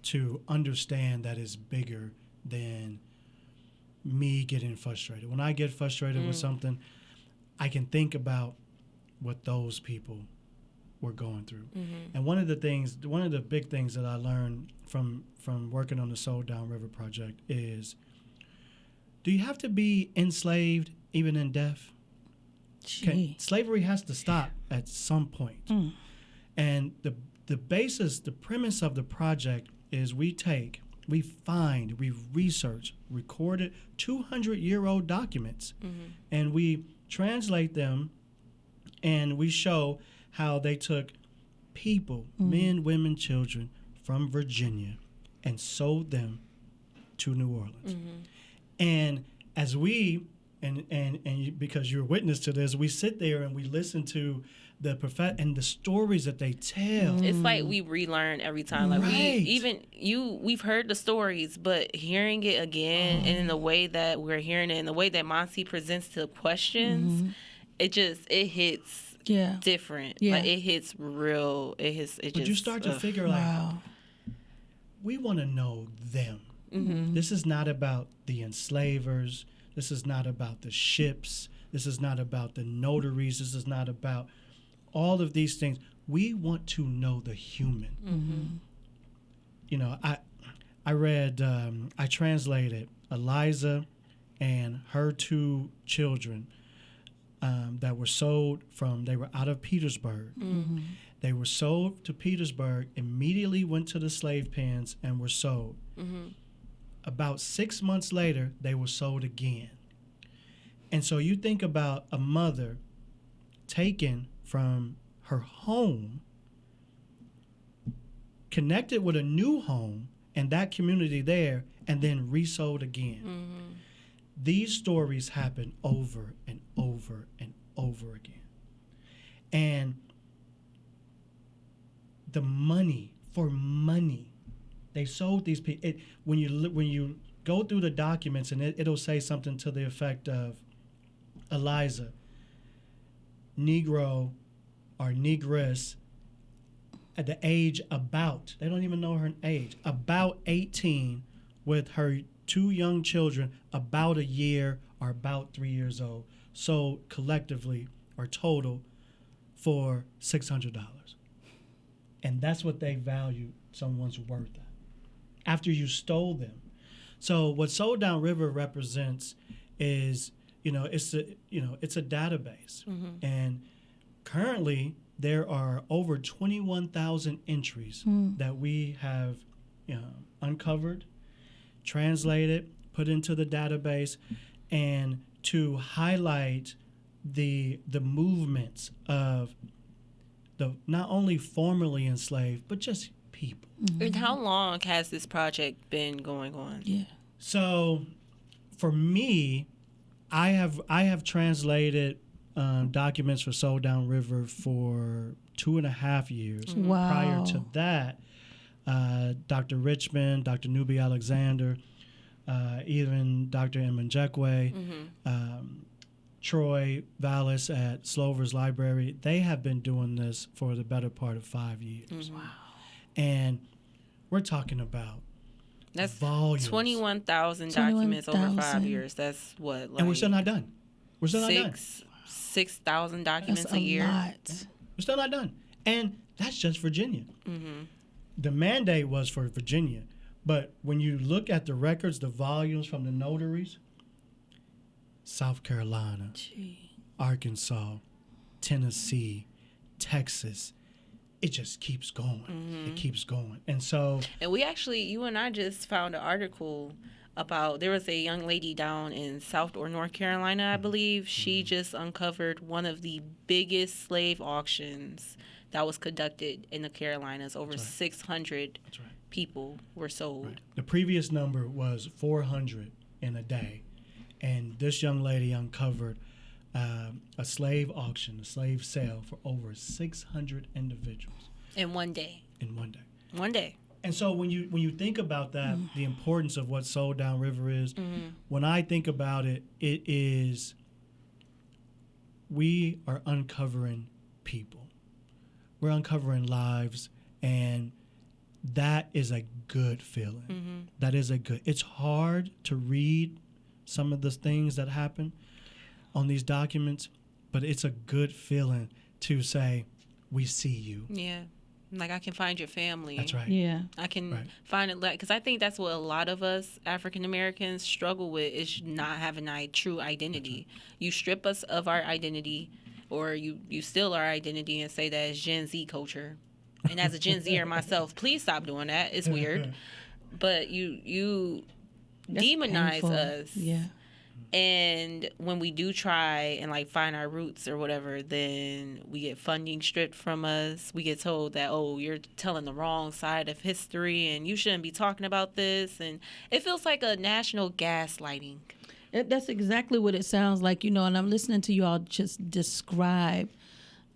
to understand that it's bigger than me getting frustrated. When I get frustrated with something, I can think about what those people were going through. And one of the big things that I learned from working on the Soul Downriver project is, do you have to be enslaved even in death? Slavery has to stop at some point. And the premise of the project is we research recorded 200-year-old documents, and we translate them, and we show how they took people, men, women, children from Virginia, and sold them to New Orleans. And as we because you're a witness to this, we sit there and we listen to and the stories that they tell. it's like we relearn every time. Like we've heard the stories, but hearing it again and in the way that we're hearing it, and the way that Monte presents the questions, it hits different. Yeah. Like it hits real. But you start to figure like, we want to know them. This is not about the enslavers. This is not about the ships. This is not about the notaries. This is not about all of these things. We want to know the human. Mm-hmm. You know, I read, I translated Eliza and her 2 children that were sold they were out of Petersburg. Mm-hmm. They were sold to Petersburg, immediately went to the slave pens and were sold. Mm-hmm. About 6 months later, they were sold again. And so you think about a mother taken from her home, connected with a new home and that community there, and then resold again. Mm-hmm. These stories happen over and over and over again. And the money, they sold these people. When you go through the documents, and it'll say something to the effect of, Eliza, Negro or Negress, at the age about, they don't even know her age, about 18, with her 2 young children, about a year or about 3 years old, sold collectively or total for $600. And that's what they value someone's worth at, after you stole them. So what Sold Down River represents is, it's a database. Mm-hmm. And currently there are over 21,000 entries that we have uncovered, translated, put into the database, and to highlight the movements of the not only formerly enslaved, but just people. Mm-hmm. And how long has this project been going on? Yeah. So for me, I have translated documents for Sold Down River for 2.5 years. Wow. Prior to that, Dr. Richmond, Dr. Nubi Alexander, even Dr. Mmanjekwe, Troy Vallis at Slover's Library, they have been doing this for the better part of 5 years. Mm-hmm. Wow. And we're talking about that's volumes. 21,000 documents over 5 years. That's what, like, and we're still not done. We're still not done. 6,000 documents That's a year. Lot. We're still not done. And that's just Virginia. Mm-hmm. The mandate was for Virginia. But when you look at the records, the volumes from the notaries, South Carolina, Arkansas, Tennessee, Texas, it just keeps going. Mm-hmm. It keeps going. And so... And we actually, you and I just found an article about, there was a young lady down in South or North Carolina, I believe. She just uncovered one of the biggest slave auctions that was conducted in the Carolinas. Over 600 people were sold. Right. The previous number was 400 in a day. And this young lady uncovered a slave auction, a slave sale for over 600 individuals. In one day. In one day. One day. And so when you think about that, the importance of what Sold Down River is, when I think about it, it is we are uncovering people. We're uncovering lives, and that is a good feeling. Mm-hmm. That is a good. It's hard to read some of the things that happen on these documents, but it's a good feeling to say, we see you. Yeah. Like, I can find your family. That's right. Yeah. I can find it, because I think that's what a lot of us African Americans struggle with, is not having a true identity. You strip us of our identity, or you steal our identity and say that it's Gen Z culture. And as a Gen Zer myself, please stop doing that. It's weird. But you That's demonize painful. us. Yeah. And when we do try and like find our roots or whatever, then we get funding stripped from us. We get told that, oh, you're telling the wrong side of history and you shouldn't be talking about this. And it feels like a national gaslighting. That's exactly what it sounds like, and I'm listening to you all just describe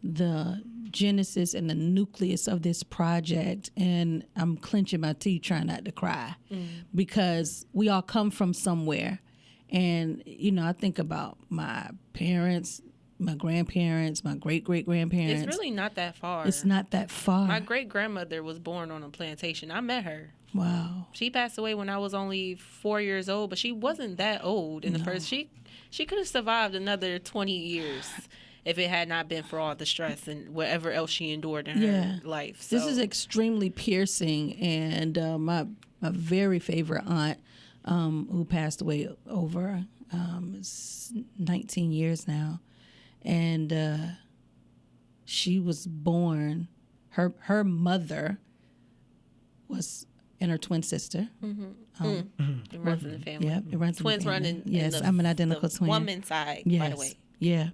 the genesis and the nucleus of this project, and I'm clenching my teeth trying not to cry because we all come from somewhere. And, I think about my parents, my grandparents, my great-great-grandparents. It's really not that far. It's not that far. My great-grandmother was born on a plantation. I met her. Wow. She passed away when I was only 4 years old, but she wasn't that old in the first. She could have survived another 20 years if it had not been for all the stress and whatever else she endured in her life. So. This is extremely piercing, and my very favorite aunt who passed away over 19 years now, and she was born. Her mother was and her twin sister. It runs in the family. Yeah, it runs Twins in the run family. in Yes, the, I'm an identical the twin. woman's side, Yes. by the way. Yeah,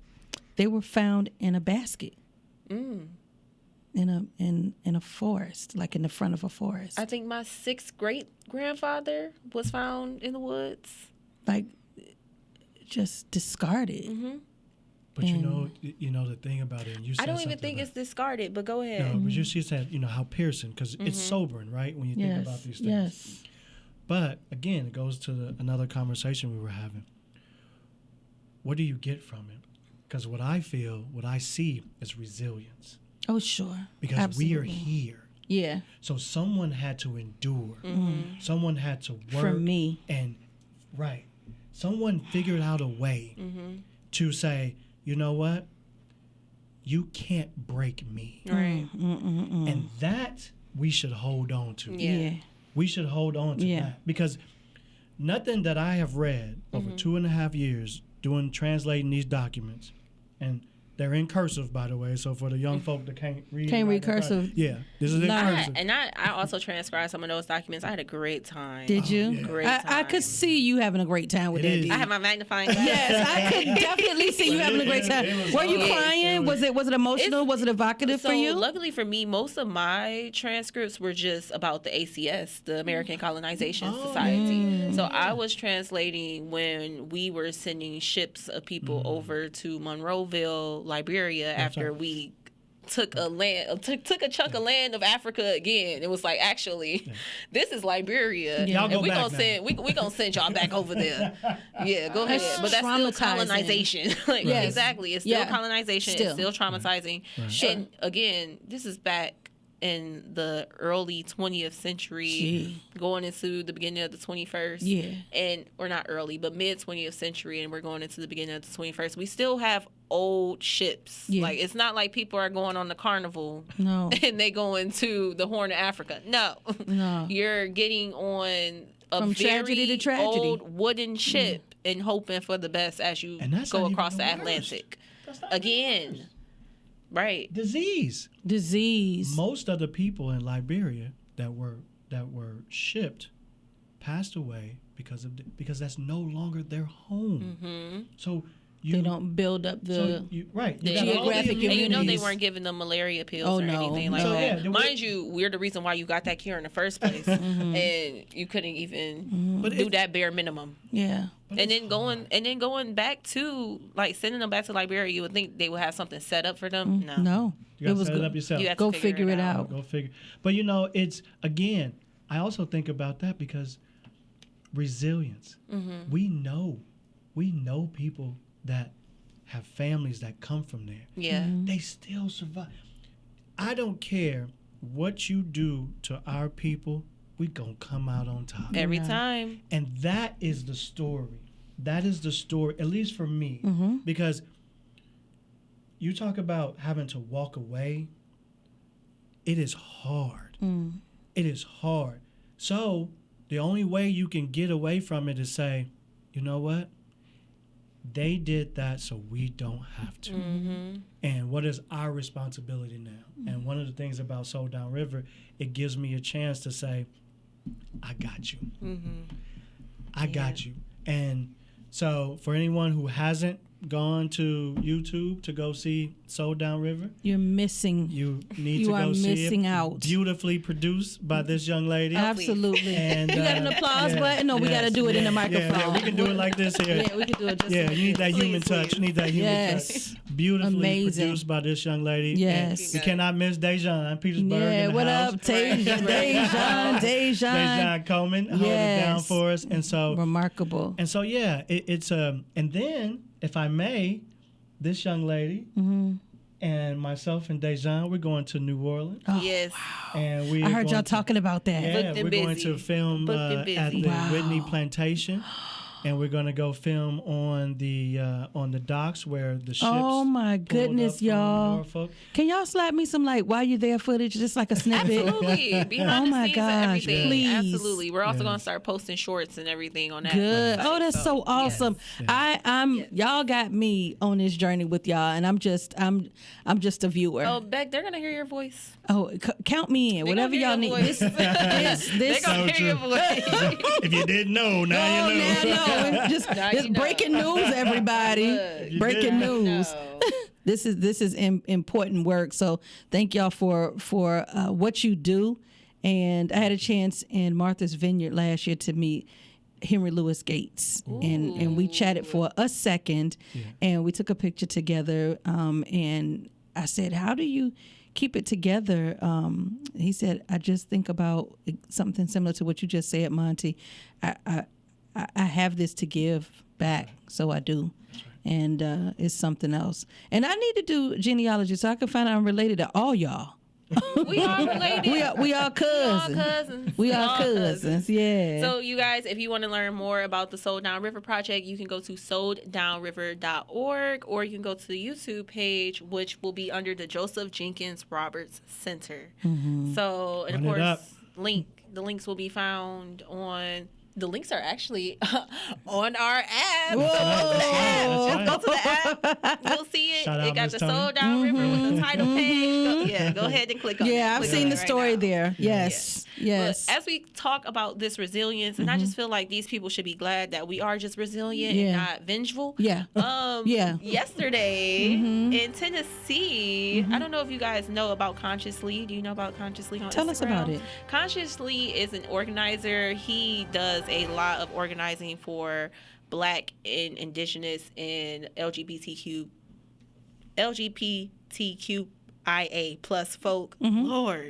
they were found in a basket. In a forest, like in the front of a forest. I think my 6th great grandfather was found in the woods. Like just discarded. But you know the thing about it. And you said I don't even something think about- it's discarded, but go ahead. No, but you said how piercing because it's sobering, right? When you think about these things. Yes. But again, it goes to another conversation we were having. What do you get from it? Because what I see is resilience. Oh, sure. Because Absolutely. we are here. Yeah. So someone had to endure. Someone had to work. For me. And, right. Someone figured out a way to say, you know what? You can't break me. Right. And that we should hold on to. Yeah. We should hold on to that. Because nothing that I have read over 2.5 years translating these documents, and they're in cursive, by the way, so for the young folk that can't read cursive. Yeah, this is in cursive. I also transcribed some of those documents. I had a great time. Did you? yeah. Great I could see you having a great time with It that. is. D. I had my magnifying glass. Yes, I could definitely see you having a great time. It was Were you hard. crying? Was it emotional? Was it evocative So for you? luckily for me, most of my transcripts were just about the ACS, the American Colonization Society. So I was translating when we were sending ships of people over to Monroeville, Liberia, after we took a chunk of land of Africa again. It was like, actually, this is Liberia, Y'all and go we back gonna now. send we gonna send y'all back over there. Yeah, go ahead. That's But that's still traumatizing. colonization. Like, Yes. exactly, it's still Yeah. colonization. Still. It's still traumatizing. And again, this is back in the early 20th century, Gee. going into the beginning of the 21st. Yeah. Or not early, but mid 20th century, and we're going into the beginning of the 21st. We still have old ships. Yeah. Like, it's not like people are going on the Carnival No. and they going to the Horn of Africa. No. No. You're getting on a From very tragedy to tragedy. old wooden ship and hoping for the best as you And that's go not across even the the worst. Atlantic. That's not even the Again. worst. Right. Disease. Most of the people in Liberia that were shipped passed away because that's no longer their home. So They don't build up the. You The got all these geographic and you know they immunities. weren't giving them malaria pills Oh, or no. anything like So, that. yeah, they were- Mind you, we're the reason why you got that cure in the first place, and you couldn't even But do it- that bare minimum. Yeah. And then going back to like sending them back to Liberia, you would think they would have something set up for them. No, No. You got It to was set it good. up yourself. You have to Go figure it out. Go figure. But it's again. I also think about that because resilience. We know people that have families that come from there. Yeah. They still survive. I don't care what you do to our people. We gonna come out on top. Every time. And that is the story. That is the story, at least for me. Because you talk about having to walk away. It is hard. It is hard. So the only way you can get away from it is say, you know what? They did that so we don't have to. And what is our responsibility now? And one of the things about Soul Down River, it gives me a chance to say, I got you. I got you. And so for anyone who hasn't gone to YouTube to go see Soul Down River, You're missing. you need You to are go see missing it. out. Beautifully produced by this young lady. Absolutely. And, you got an applause button? No, we got to do it in the microphone. Yeah, we can do it like this here. Yeah, we can do it just Yeah, you need that human touch. You need that human Yes. touch. Beautifully Amazing. produced by this young lady. Yes. And we cannot miss Dejan, Petersburg. Yeah, in the what house. up, Dejan? Dejan Coleman holding it down Yes. for us. And so, Remarkable. yeah, it's and then, if I may, this young lady and myself and Dejan, we're going to New Orleans. Yes. And we I heard y'all talking about that. Yeah, Booked and we're going busy. to film Booked and at busy. the Wow. Whitney Plantation. And we're going to go film on the docks where the ships. Oh my pulled up goodness, from y'all! Norfolk. Can y'all slap me some like while you're there footage, just like a snippet? Absolutely. Behind Oh the my scenes gosh, and everything. please. Absolutely. We're also Yes. going to start posting shorts and everything on that. Good. website. Oh, that's so awesome. yes. I'm y'all got me on this journey with y'all, and I'm just a viewer. Oh, Beck, they're going to hear your voice. Oh, count me in. They Whatever gonna y'all hear need. your This, voice. this. They're going to hear your voice. If you didn't know, now Oh, you know. now no, just Now this you know. breaking news, everybody. Look. You Breaking did. news. No. This is important work. So thank y'all for what you do. And I had a chance in Martha's Vineyard last year to meet Henry Louis Gates, and we chatted for a second, and we took a picture together. And I said, "How do you keep it together?" He said, "I just think about something similar to what you just said, Monte. I have this to give back, so I do." And it's something else. And I need to do genealogy so I can find out I'm related to all y'all. We are related. We are cousins. We are cousins. Yeah. So, you guys, if you want to learn more about the Sold Down River Project, you can go to solddownriver.org, or you can go to the YouTube page, which will be under the Joseph Jenkins Roberts Center. So, and Run of it up. course, the links will be found on. The links are actually on our app. So go to the app. You'll see it. Shout It out, got Miss the Tony. Sold Down River with the title page. Go ahead and click on it. yeah, I've Click seen on the it right story now. there. Yes. Yes. But as we talk about this resilience, and I just feel like these people should be glad that we are just resilient and Yeah. not vengeful. Yeah. Yeah. Yesterday in Tennessee, I don't know if you guys know about Consciously. Do you know about Consciously on Tell us about Instagram? it. Consciously is an organizer. He does a lot of organizing for Black and Indigenous and LGBTQIA plus folk. Lord,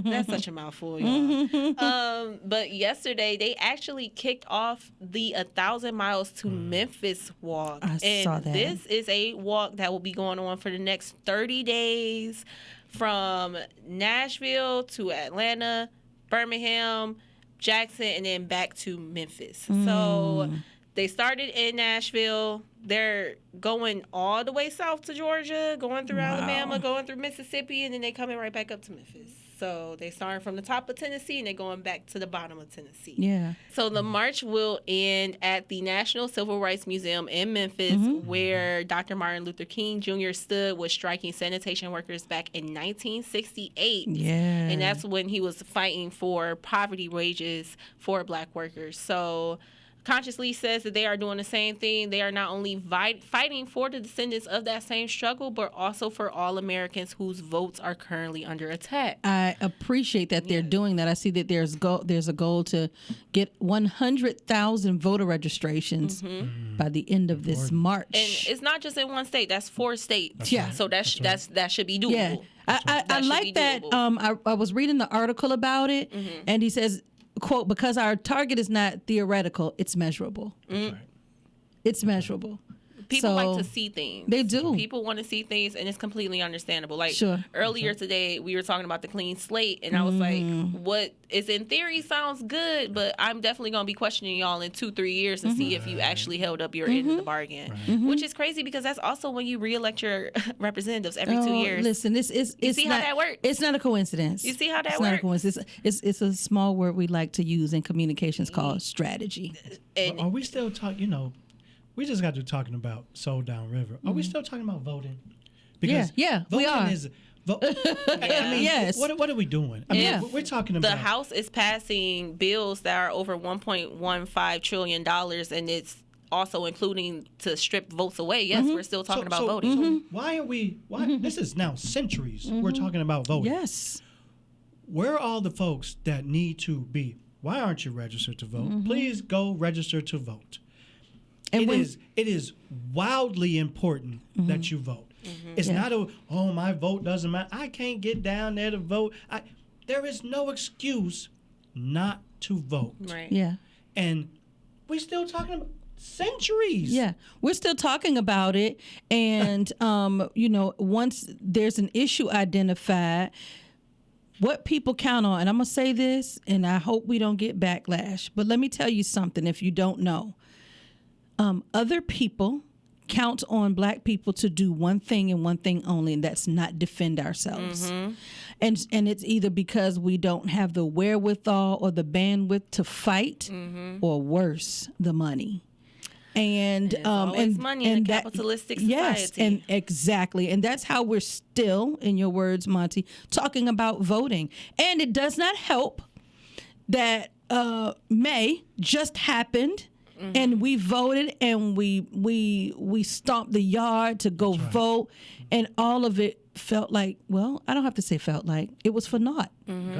that's such a mouthful, y'all. But yesterday they actually kicked off the 1,000 miles to Memphis walk. I and saw that. This is a walk that will be going on for the next 30 days from Nashville to Atlanta, Birmingham, Jackson, and then back to Memphis. So they started in Nashville. They're going all the way south to Georgia, going through Alabama, going through Mississippi, and then they coming right back up to Memphis. So they starting from the top of Tennessee and they're going back to the bottom of Tennessee. Yeah. So the march will end at the National Civil Rights Museum in Memphis, where Dr. Martin Luther King Jr. stood with striking sanitation workers back in 1968. Yeah. And that's when he was fighting for poverty wages for Black workers. So Consciously says that they are doing the same thing. They are not only fighting for the descendants of that same struggle, but also for all Americans whose votes are currently under attack. I appreciate that they're doing that. I see that there's a goal to get 100,000 voter registrations by the end of this March. And it's not just in one state. That's 4 states. Yeah. So that should be doable. Yeah. I That should like be that. doable. I was reading the article about it, and he says, quote, because our target is not theoretical, it's measurable. That's right. It's measurable. People So, like to see things. They do. People want to see things, and it's completely understandable. Like Sure. earlier today, we were talking about the clean slate, and I was like, "What is in theory sounds good, but I'm definitely gonna be questioning y'all in 2-3 years and see if you actually held up your end of the bargain." Which is crazy because that's also when you reelect your representatives every 2 years. Listen, it's see how not, that works? It's not a coincidence. You see how that it's not a works? coincidence. It's a small word we like to use in communications called strategy. And Are we still talking? We just got to talking about Sold Down River. Are we still talking about voting? Yeah, we voting are. is. I mean, yes. What are we doing? I mean, Yeah. we're talking the about House is passing bills that are over $1.15 trillion, and it's also including to strip votes away. Yes, we're still talking about voting. So why are we? Why this is now centuries we're talking about voting. Yes. Where are all the folks that need to be? Why aren't you registered to vote? Please go register to vote. And It is wildly important that you vote. It's not my vote doesn't matter. I can't get down there to vote. There is no excuse not to vote. Right. Yeah. And we still talking about centuries. Yeah, we're still talking about it, and once there's an issue identified, what people count on, and I'm gonna say this, and I hope we don't get backlash, but let me tell you something. If you don't know, other people count on Black people to do one thing and one thing only, and that's not defend ourselves. And it's either because we don't have the wherewithal or the bandwidth to fight, or worse, the money. And money in a capitalistic society. Yes, and exactly. And that's how we're still, in your words, Monte, talking about voting. And it does not help that May just happened. And we voted, and we stomped the yard to go vote, and all of it felt like, well, I don't have to say felt like, it was for naught.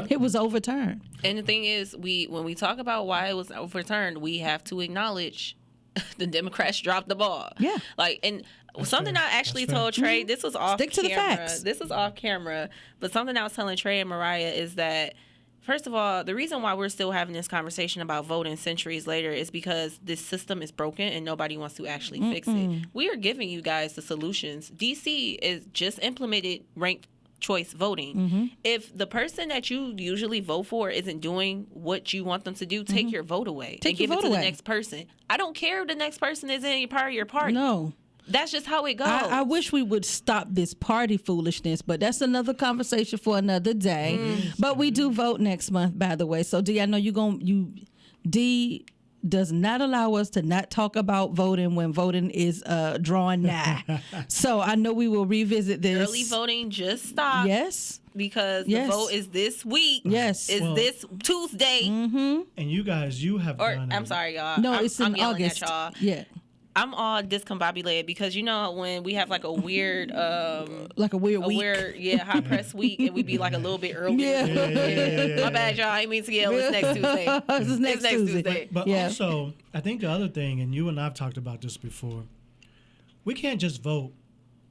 It was overturned. And the thing is, when we talk about why it was overturned, we have to acknowledge the Democrats dropped the ball. Yeah. And something I actually told Tre, this was off Stick to camera. the facts. This was off camera, but something I was telling Tre and Mariah is that, first of all, the reason why we're still having this conversation about voting centuries later is because this system is broken and nobody wants to actually fix it. We are giving you guys the solutions. DC is just implemented ranked choice voting. If the person that you usually vote for isn't doing what you want them to do, take your vote away and give it to the next person. I don't care if the next person is in part of your party. No. That's just how it goes. I wish we would stop this party foolishness, but that's another conversation for another day. But we do vote next month, by the way. So, Dee, I know Dee does not allow us to not talk about voting when voting is drawing nigh. So I know we will revisit this. Early voting just stopped. Yes. Because the vote is this week. Yes. This Tuesday. And you guys, you have done I'm sorry, y'all. No, it's in yelling August. At y'all. Yeah. I'm all discombobulated because when we have like a weird week. high press week, and we be like a little bit early. Yeah. My bad, y'all. I ain't mean to yell. It's next Tuesday. It's next Tuesday. But also, I think the other thing, and you and I've talked about this before, we can't just vote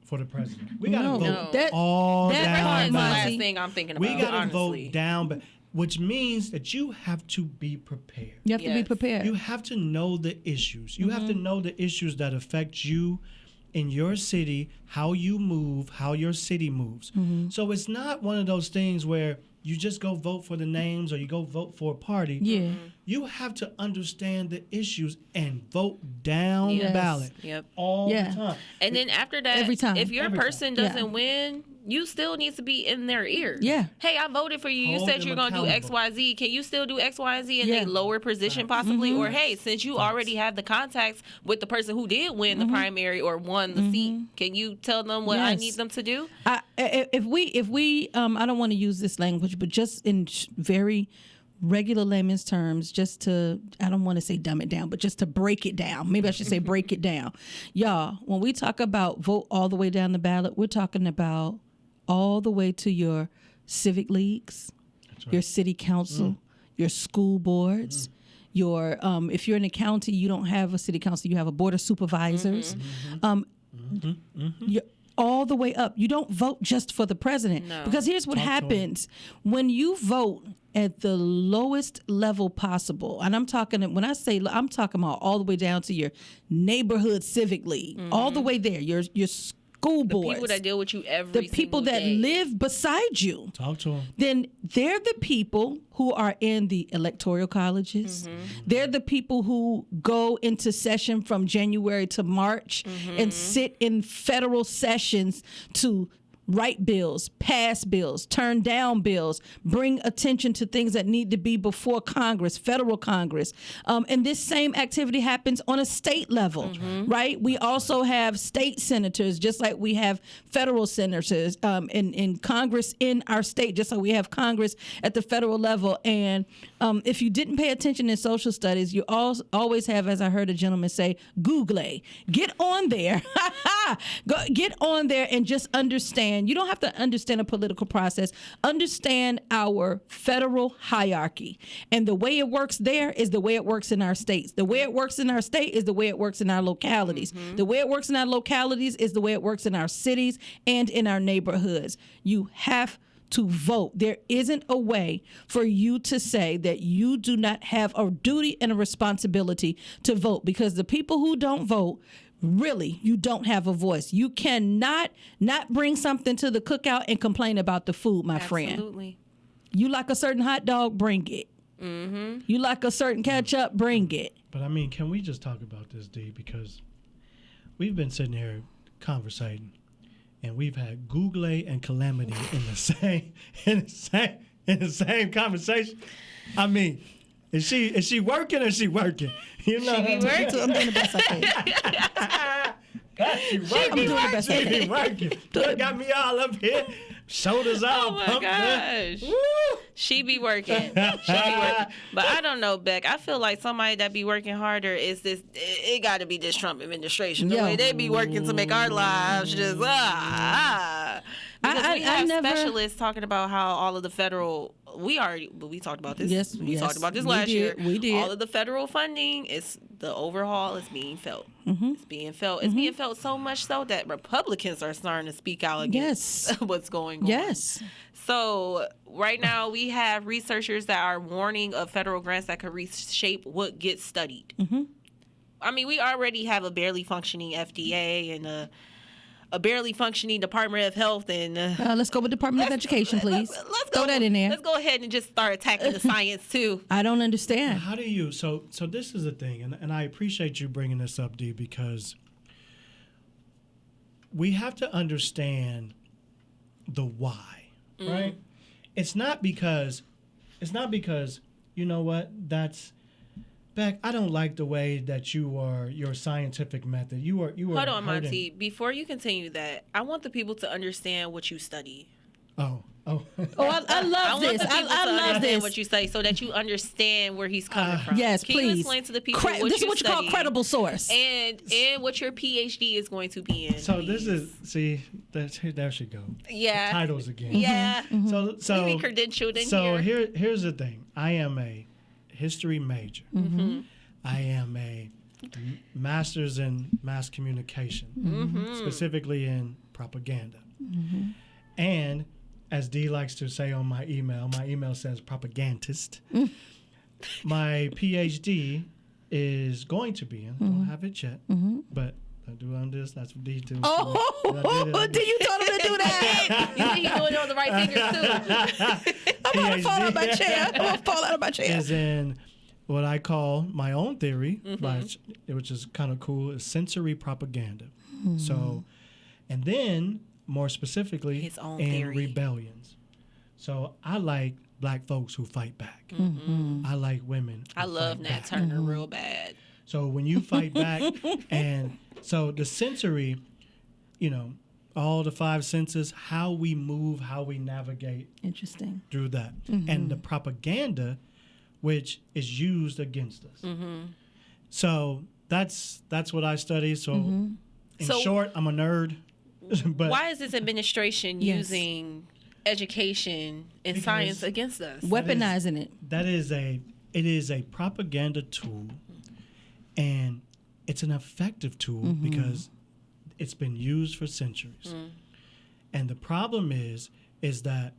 for the president. We got to vote all That's down the ballot. last thing I'm thinking about. We got to honestly. vote down ballot, which means that you have to be prepared. You have to be prepared. You have to know the issues. You have to know the issues that affect you in your city, how you move, how your city moves. So it's not one of those things where you just go vote for the names or you go vote for a party. Yeah. You have to understand the issues and vote down ballot all the time. And then after that, Every time. if your Every person time. doesn't win, you still need to be in their ear. Yeah. Hey, I voted for you. You Hold said them you're going to do X, accountable. Y, Z. Can you still do X, Y, Z in Yeah. a lower position possibly? Or, hey, since you already have the contacts with the person who did win the primary or won the seat, can you tell them what I Yes. need them to do? If we I don't want to use this language, but just in very regular layman's terms, just to, I don't want to say dumb it down, but just to break it down. Maybe I should say break it down. Y'all, when we talk about vote all the way down the ballot, we're talking about all the way to your civic leagues, your city council, your school boards, your if you're in a county, you don't have a city council, you have a board of supervisors. All the way up. You don't vote just for the president. No. Because here's what happens. When you vote at the lowest level possible, and I'm talking about all the way down to your neighborhood civic league, all the way there, your school boards. The people that deal with you every the people that day. live beside you. Talk to them. Then they're the people who are in the electoral colleges. They're the people who go into session from January to March and sit in federal sessions to write bills, pass bills, turn down bills, bring attention to things that need to be before Congress, federal Congress. And this same activity happens on a state level, right? We also have state senators, just like we have federal senators in Congress in our state, just like we have Congress at the federal level. And if you didn't pay attention in social studies, you always have, as I heard a gentleman say, Google. Get on there. Get on there and just understand. You don't have to understand a political process. Understand our federal hierarchy. And the way it works there is the way it works in our states. The way it works in our state is the way it works in our localities. The way it works in our localities is the way it works in our cities and in our neighborhoods. You have to vote. There isn't a way for you to say that you do not have a duty and a responsibility to vote, because the people who don't vote, really, you don't have a voice. You cannot not bring something to the cookout and complain about the food, my friend. Absolutely. You like a certain hot dog, bring it. Mm-hmm. You like a certain ketchup, bring it. But I mean, can we just talk about this, Dee? Because we've been sitting here conversating, and we've had Google and Calamity in the same conversation. I mean, is she working or is she working? You know, She be working. I'm doing the best I can. She working. I'm doing the best I She can. be working. Look, got me all up here, shoulders all Oh my pumped up. gosh. Woo! She be working. She be working. But I don't know, Beck. I feel like somebody that be working harder is this. It got to be this Trump administration. The Yeah. way they be working to make our lives just Because we have specialists talking about how all of the federal. We talked about this. Yes, we yes, talked about this we last year. did, we did. All of the federal funding the overhaul is being felt. Mm-hmm. It's being felt. It's being felt so much so that Republicans are starting to speak out against what's going on. Yes. So right now we have researchers that are warning of federal grants that could reshape what gets studied. Mm-hmm. I mean, we already have a barely functioning FDA and a barely functioning Department of Health and Let's go with Department of Education, please. Let's Throw that in there. Let's go ahead and just start attacking the science too. I don't understand. How do you? So this is the thing, and I appreciate you bringing this up, Dee, because we have to understand the why, right? It's not because you know what, that's Beck, I don't like the way that your scientific method. You are Hold on, hurting. Monte. Before you continue that, I want the people to understand what you study. Oh. Oh, I love I want this. the people I to love understand this. what you say so that you understand where he's coming from. Yes, Can please. you explain to the people what This is you what you call study credible source. and what your PhD is going to be in. So please. there she go. Yeah. Titles again. Yeah. So We be credentialed in so here. here's the thing. I am a history major. Mm-hmm. I am a master's in mass communication, specifically in propaganda. And as Dee likes to say on my email says propagandist. My PhD is going to be in, don't have it yet, but I do on this. That's what Dee do. Oh, did you told him to do that? You think he's doing it on the right fingers too. I'm going to fall out of my chair. I'm going to fall out of my chair. Is in what I call my own theory, which is kind of cool, is sensory propaganda. So, and then more specifically, His own in theory. rebellions. So I like black folks who fight back. I like women. I who love fight Nat back. Turner real bad. So when you fight back, and so the sensory, all the five senses, how we move, how we navigate Interesting. through that, and the propaganda, which is used against us. So that's what I study. So in short, I'm a nerd. But Why is this administration Yes. using education and Because- science against us? Weaponizing it. it is a propaganda tool, and it's an effective tool because it's been used for centuries. And the problem is that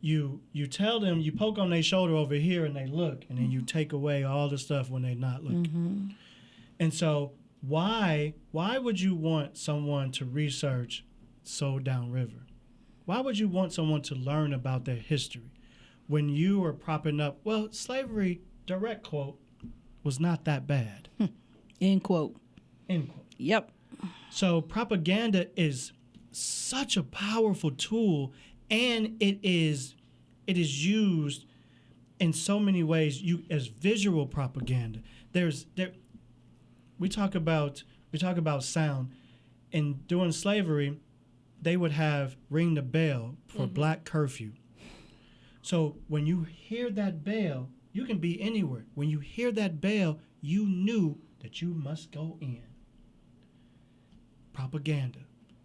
you tell them, you poke on their shoulder over here and they look, and then you take away all the stuff when they're not looking. And so why would you want someone to research Soul Downriver? Why would you want someone to learn about their history when you are propping up, well, slavery, direct quote, was not that bad, End quote. end quote. Yep. So propaganda is such a powerful tool, and it is used in so many ways. As visual propaganda. We talk about sound, and during slavery, they would have ring the bell for black curfew. So when you hear that bell, you can be anywhere. When you hear that bell, you knew that you must go in. Propaganda.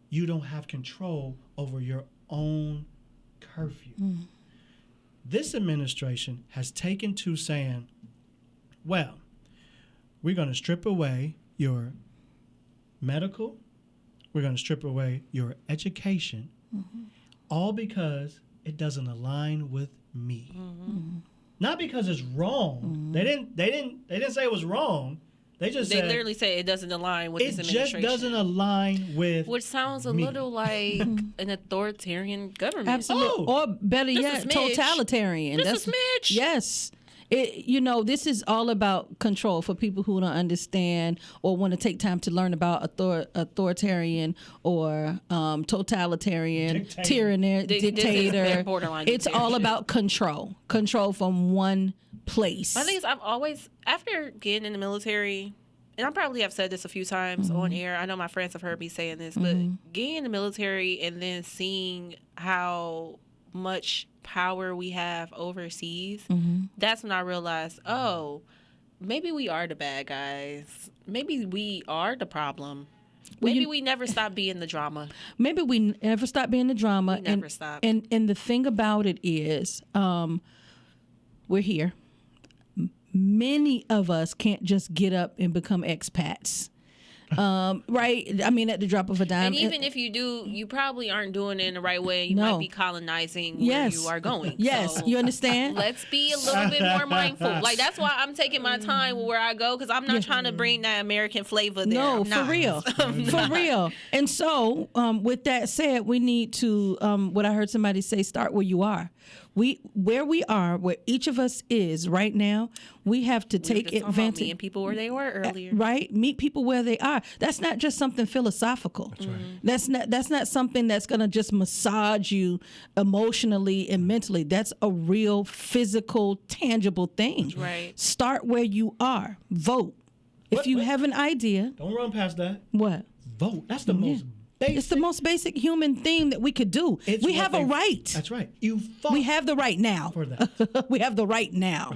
You don't have control over your own curfew. This administration has taken to saying, well, we're going to strip away your medical, we're going to strip away your education, all because it doesn't align with me. Not because it's wrong. They didn't say it was wrong. They said literally say it doesn't align with this it administration. just doesn't align with Which sounds a me. little like an authoritarian government. Absolutely. Oh. Or better Just a yet, smidge. totalitarian. Just a smidge. Yes. This is all about control for people who don't understand or want to take time to learn about authoritarian or totalitarian, tyranny, This is dictator. borderline It's all dictatorship. about control from one place. My thing is, I've always, after getting in the military, and I probably have said this a few times on air. I know my friends have heard me saying this, but getting in the military and then seeing how much power we have overseas, that's when I realized, oh, maybe we are the bad guys. Maybe we are the problem. Maybe we never stop being the drama. Maybe we never stop being the drama. We never stop. And the thing about it is, we're here. Many of us can't just get up and become expats. Right? I mean, at the drop of a dime. And even if you do, you probably aren't doing it in the right way. You No. might be colonizing where Yes. you are going. Yes, So you understand? let's be a little bit more mindful. Like, that's why I'm taking my time where I go, because I'm not trying to bring that American flavor there. No, I'm for not. real. I'm For not. real. And so, with that said, we need to, what I heard somebody say, start where you are. Where we are, where each of us is right now, we have to We were take just talking about advantage. meeting people where they were earlier. Right? Meet people where they are. That's not just something philosophical. That's not something that's gonna just massage you emotionally and mentally. That's a real physical, tangible thing. Right. Start where you are. Vote. If you have an idea, Don't run past that. what? Vote. That's the most basic. It's the most basic human thing that we could do. It's We what have a they- right. That's right. You fought We have the right now. for that. We have the right now.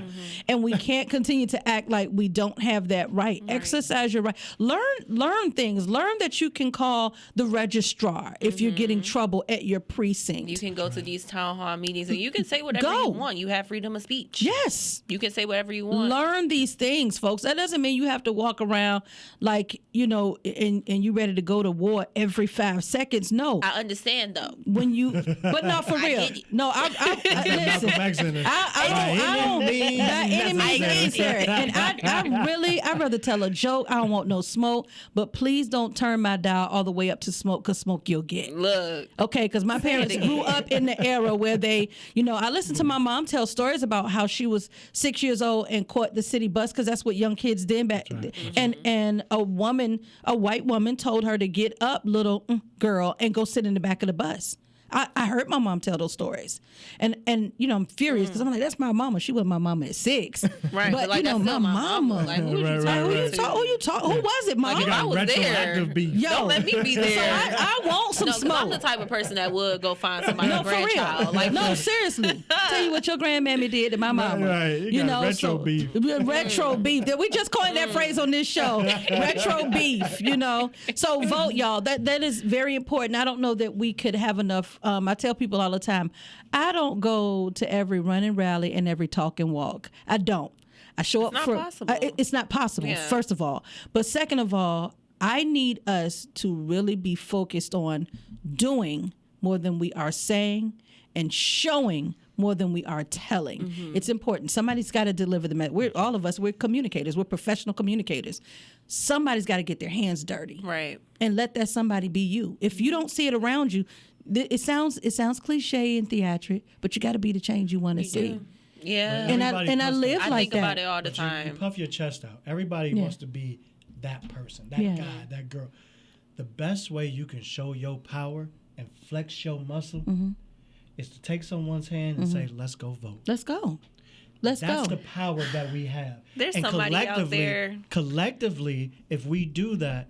And we can't continue to act like we don't have that right. Exercise your right. Learn things. Learn that you can call the registrar if you're getting trouble at your precinct. You can go to these town hall meetings and you can say whatever Go. you want. You have freedom of speech. Yes. You can say whatever you want. Learn these things, folks. That doesn't mean you have to walk around like, and you ready to go to war every 5 seconds. No. I understand, though. When you, but not for real. get it. No, I listen. Malcolm X in it. I don't By any means by any means necessary. necessary. And I'd rather tell a joke. I don't want no smoke, but please don't turn my dial all the way up to smoke, because smoke you'll get. Look. Okay, because my parents grew up in the era where they, I listened to my mom tell stories about how she was 6 years old and caught the city bus, because that's what young kids did back then. And a white woman told her to get up, little girl, and go sit in the back of the bus. I heard my mom tell those stories, and I'm furious because I'm like, that's my mama. She was my mama at 6, Right. But like, my that's still mama. Like, who Right, you right, talking right. to? Who you talk? Who was it, mom? Like, if I was there, retroactive beef. Yo, don't let me be So there. I want some No, 'cause I'm the smoke. type of person that would go find somebody's No, for real. grandchild. Like, No, seriously. Tell you what your grandmammy did to my mama. Right. You got retro beef. Retro beef. We just coined that phrase on this show. Retro beef, So vote, y'all. That is very important. I don't know that we could have enough. I tell people all the time, I don't go to every run and rally and every talk and walk. I don't. I show up not for possible. it's not possible, Yeah. first of all. But second of all, I need us to really be focused on doing more than we are saying and showing more than we are telling. It's important. Somebody's got to deliver the message. We're communicators. We're professional communicators. Somebody's got to get their hands dirty. right. And let that somebody be you. If you don't see it around you, it sounds cliche and theatric, but you got to be the change you want to see. do. Yeah. And Everybody I puts live I like think that. about it all the You time. puff your chest out. Everybody wants to be that person, that Yeah. guy, that girl. The best way you can show your power and flex your muscle is to take someone's hand and say, let's go vote. Let's go. Let's That's go. the power that we have. There's And somebody out there. Collectively, if we do that,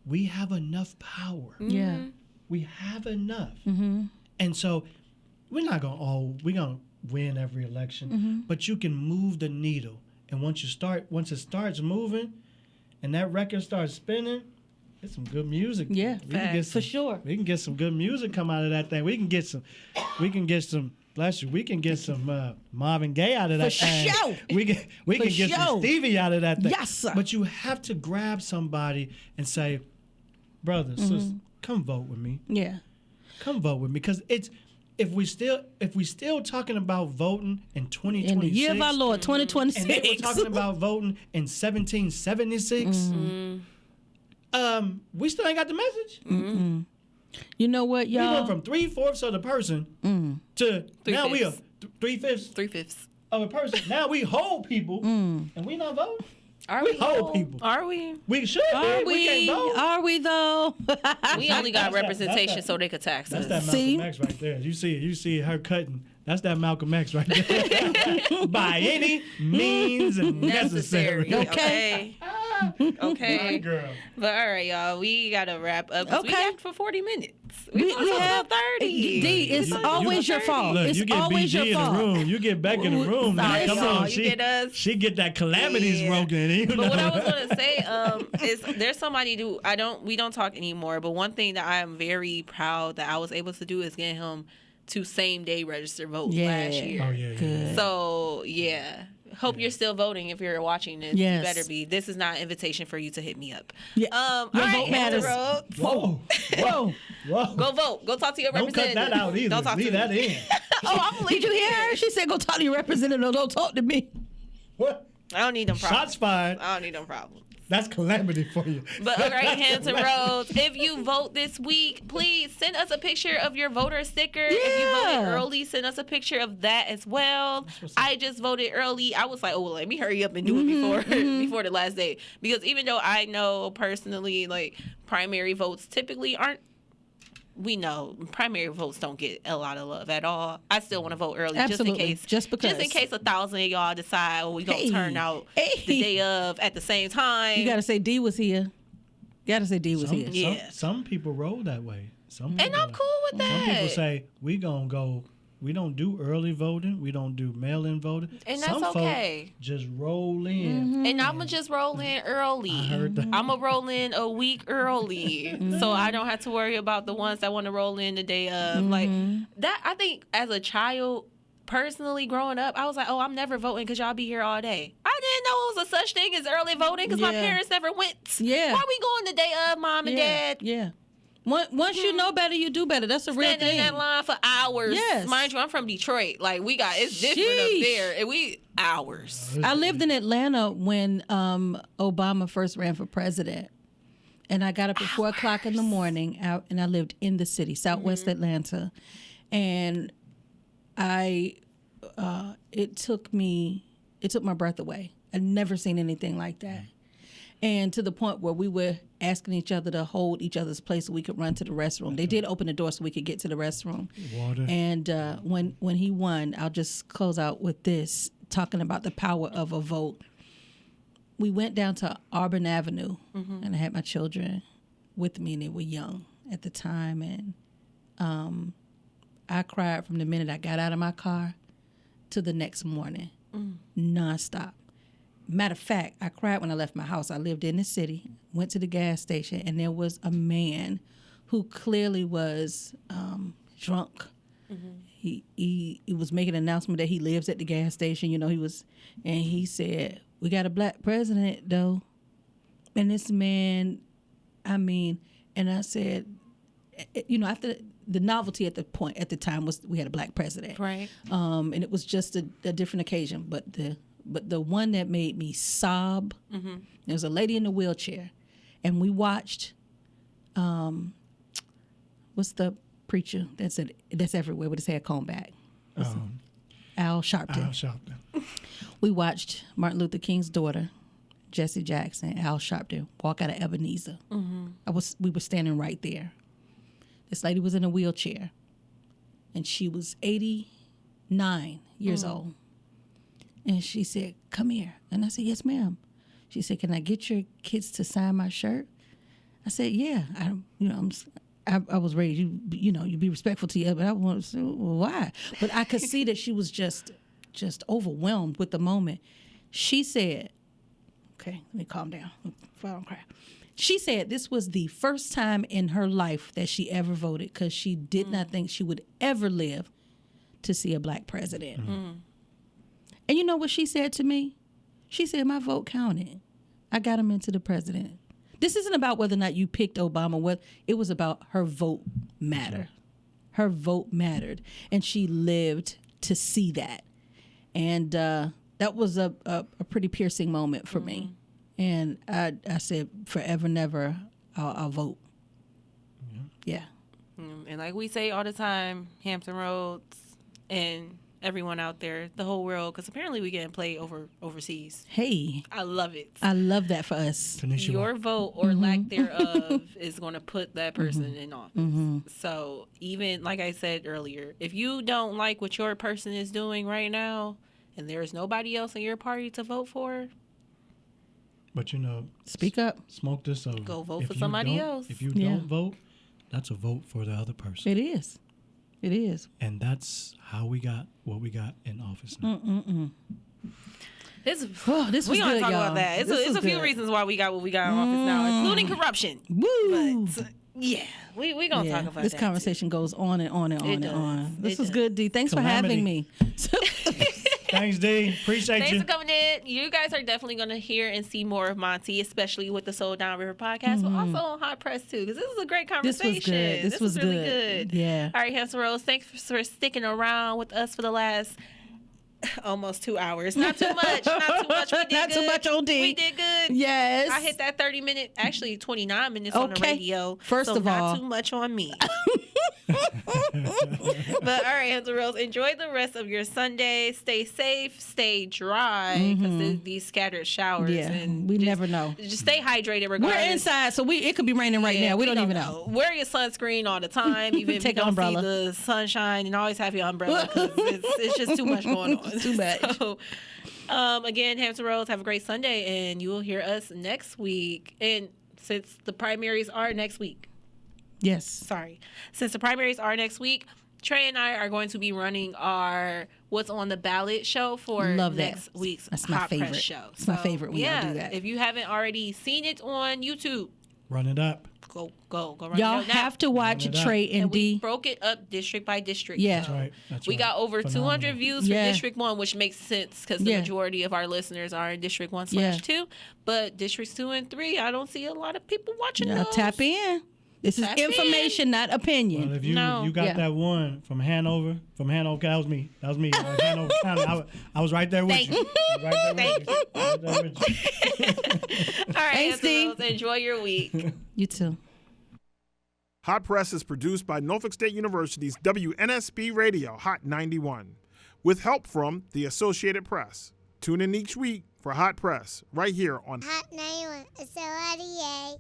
we have enough power. Yeah. We have enough. And so we're not going to win every election, but you can move the needle. And once it starts moving and that record starts spinning, it's some good music. Yeah, we can get for sure. We can get some good music come out of that thing. We can get some bless you. We can get some Marvin Gaye out of that thing. sure. We can get sure. some Stevie out of that thing. Yes, sir. But you have to grab somebody and say, brother, sister, come vote with me. Yeah. Come vote with me, because if we still talking about voting in 2026, In the year of our Lord, 2026. and they were talking about voting in 1776, we still ain't got the message. You know what, We y'all? went from 3/4 of the person to now we are 3/5 3/5. of a person. Now we whole people, and we not voting. Are We we whole whole? people. Are we? We should. Are be. We can't vote. Are we though? We only got That's representation that- so they could tax That's us. that See? Malcolm X right there. You see her cutting. That's that Malcolm X right there. By any means necessary. Okay. Okay. My girl. But all right, y'all. We gotta wrap up. 'cause We Okay. got for 40 minutes. We have about 30. D, it's always your fault. Look, It's you get always BG your in fault. the room. You get back in the room. Sorry, Man, come y'all. on. You get us. She get that calamities Yeah. broken. You know? But what I was gonna say is there's somebody who we don't talk anymore. But one thing that I am very proud that I was able to do is get him to same day register vote last year. Oh yeah. Good. So yeah. Hope you're still voting if you're watching this. Yes. You better be. This is not an invitation for you to hit me up. Yeah. All Your right, vote matters. Rhodes. Whoa. Whoa. Whoa. Go vote. Go talk to your Don't cut representative. that out either. Don't talk Leave to that me. in. Oh, I'm Did you hear her? She said, go talk to your representative. Don't talk to me. What? I don't need them problems. Shots fired. I don't need them problems. That's calamity for you. But all right, That's Hampton calamity. Roads, if you vote this week, please send us a picture of your voter sticker. If you voted Yeah. early, send us a picture of that as well. I just voted early. I was like, oh, let me hurry up and do it before before the last day. Because even though I know personally, like, primary votes typically aren't, we know primary votes don't get a lot of love at all. I still want to vote early Absolutely. just in case 1,000 of y'all decide we gonna Hey. turn out Hey. the day of at the same time. You got to say D was here. You got to say D was here. Yeah. Some people roll that way. Some people And I'm cool with that. Some people say we gonna go. We don't do early voting. We don't do mail-in voting. And that's Some okay. folk just roll in. And I'm going to just roll in early. I heard that. I'm going to roll in a week early. So I don't have to worry about the ones that want to roll in the day of. Like, that, I think as a child, personally growing up, I was like, oh, I'm never voting because y'all be here all day. I didn't know it was a such thing as early voting because my Yeah. parents never went. Yeah. Why we going the day of, mom and dad? Yeah. Once you know better, you do better. That's a real Standing in thing. that line for hours. Yes. Mind you, I'm from Detroit. Like, it's different up Sheesh. there. And we, hours. I lived in Atlanta when Obama first ran for president. And I got up at 4 o'clock in the morning out, and I lived in the city, Southwest Atlanta. And it took my breath away. I'd never seen anything like that. And to the point where we were asking each other to hold each other's place so we could run to the restroom. They did open the door so we could get to the restroom. Water. And when he won, I'll just close out with this, talking about the power of a vote. We went down to Auburn Avenue, and I had my children with me, and they were young at the time. And I cried from the minute I got out of my car to the next morning, nonstop. Matter of fact, I cried when I left my house. I lived in the city, went to the gas station, and there was a man who clearly was drunk. He was making an announcement that he lives at the gas station. You know, he said, "We got a black president, though." And this man, and I said, after the novelty at the time was we had a black president, Right. and it was just a different occasion. But the one that made me sob, there was a lady in a wheelchair, and we watched. What's the preacher that's everywhere with his hair combed back? Al Sharpton. Al Sharpton. We watched Martin Luther King's daughter, Jesse Jackson, Al Sharpton, walk out of Ebenezer. We were standing right there. This lady was in a wheelchair, and she was 89 years old. And she said, "Come here." And I said, "Yes, ma'am." She said, "Can I get your kids to sign my shirt?" I said, "Yeah." I was raised, you be respectful to you, but I want to say, well, why? But I could see that she was just overwhelmed with the moment. She said, okay, let me calm down before I don't cry. She said this was the first time in her life that she ever voted because she did not think she would ever live to see a black president. And you know what she said to me? She said, my vote counted. I got him into the president. This isn't about whether or not you picked Obama. It was about her vote mattered. Her vote mattered, and she lived to see that. And that was a pretty piercing moment for me. And I said, forever, never, I'll vote. Yeah. And like we say all the time, Hampton Roads and everyone out there, the whole world, because apparently we getting played overseas. Hey. I love it. I love that for us. Your vote or lack thereof is going to put that person in office. So even, like I said earlier, if you don't like what your person is doing right now and there's nobody else in your party to vote for, but speak up. Smoke this over. Go vote for somebody else. If you don't vote, that's a vote for the other person. It is. It is. And that's how we got what we got in office now. This was we gonna good, talk y'all. about that. It's a few reasons why we got what we got in office now, including corruption. Woo! But yeah, we gonna talk about this that. conversation goes on and on and on and on. This was good, D. Thanks Calamity. for having me. Thanks, D. Appreciate Thanks you. for coming in. You guys are definitely going to hear and see more of Monte, especially with the Soul Down River podcast, but also on Hot Press too, because this is a great conversation. This was really good. good. Yeah. All right, Hampton Rose, thanks for sticking around with us for the last almost 2 hours. Not too much. Not too much. We did Not good. too much on D. We did good. Yes. I hit that 30-minute, actually 29 minutes on the radio. First so of not all, too much on me. But all right, Hampton Rose, enjoy the rest of your Sunday. Stay safe, stay dry, because these scattered showers. Yeah, and we just, never know. Just stay hydrated regardless. We're inside, so it could be raining right now. We don't even know. Wear your sunscreen all the time, even if Take you don't an umbrella. see the sunshine, and always have your umbrella, because it's just too much going on. Too much. So, again, Hampton Roads, have a great Sunday, and you will hear us next week. And since the primaries are next week, since the primaries are next week, Tre and I are going to be running our What's on the Ballot show for next week's That's my Hot favorite. Press show. It's my favorite when y'all do that. If you haven't already seen it on YouTube, Run it up. go run Y'all it now. have to watch Run it up. Tre and We D. broke it up district by district. Yeah. That's right. That's We right. got over Phenomenal. 200 views for Yeah. District 1, which makes sense because the Yeah. majority of our listeners are in District 1 Yeah. / 2. But Districts 2 and 3, I don't see a lot of people watching Y'all those. tap in. This is Tap in. information, not opinion. Well, if you No. got Yeah. that one from Hanover, that was me. Hanover County. I was right there with Thank you. I was right there with you. Right there with you. All right, Thanks, Dee. Rose, enjoy your week. You too. Hot Press is produced by Norfolk State University's WNSP Radio Hot 91, with help from the Associated Press. Tune in each week for Hot Press, right here on Hot 91. It's a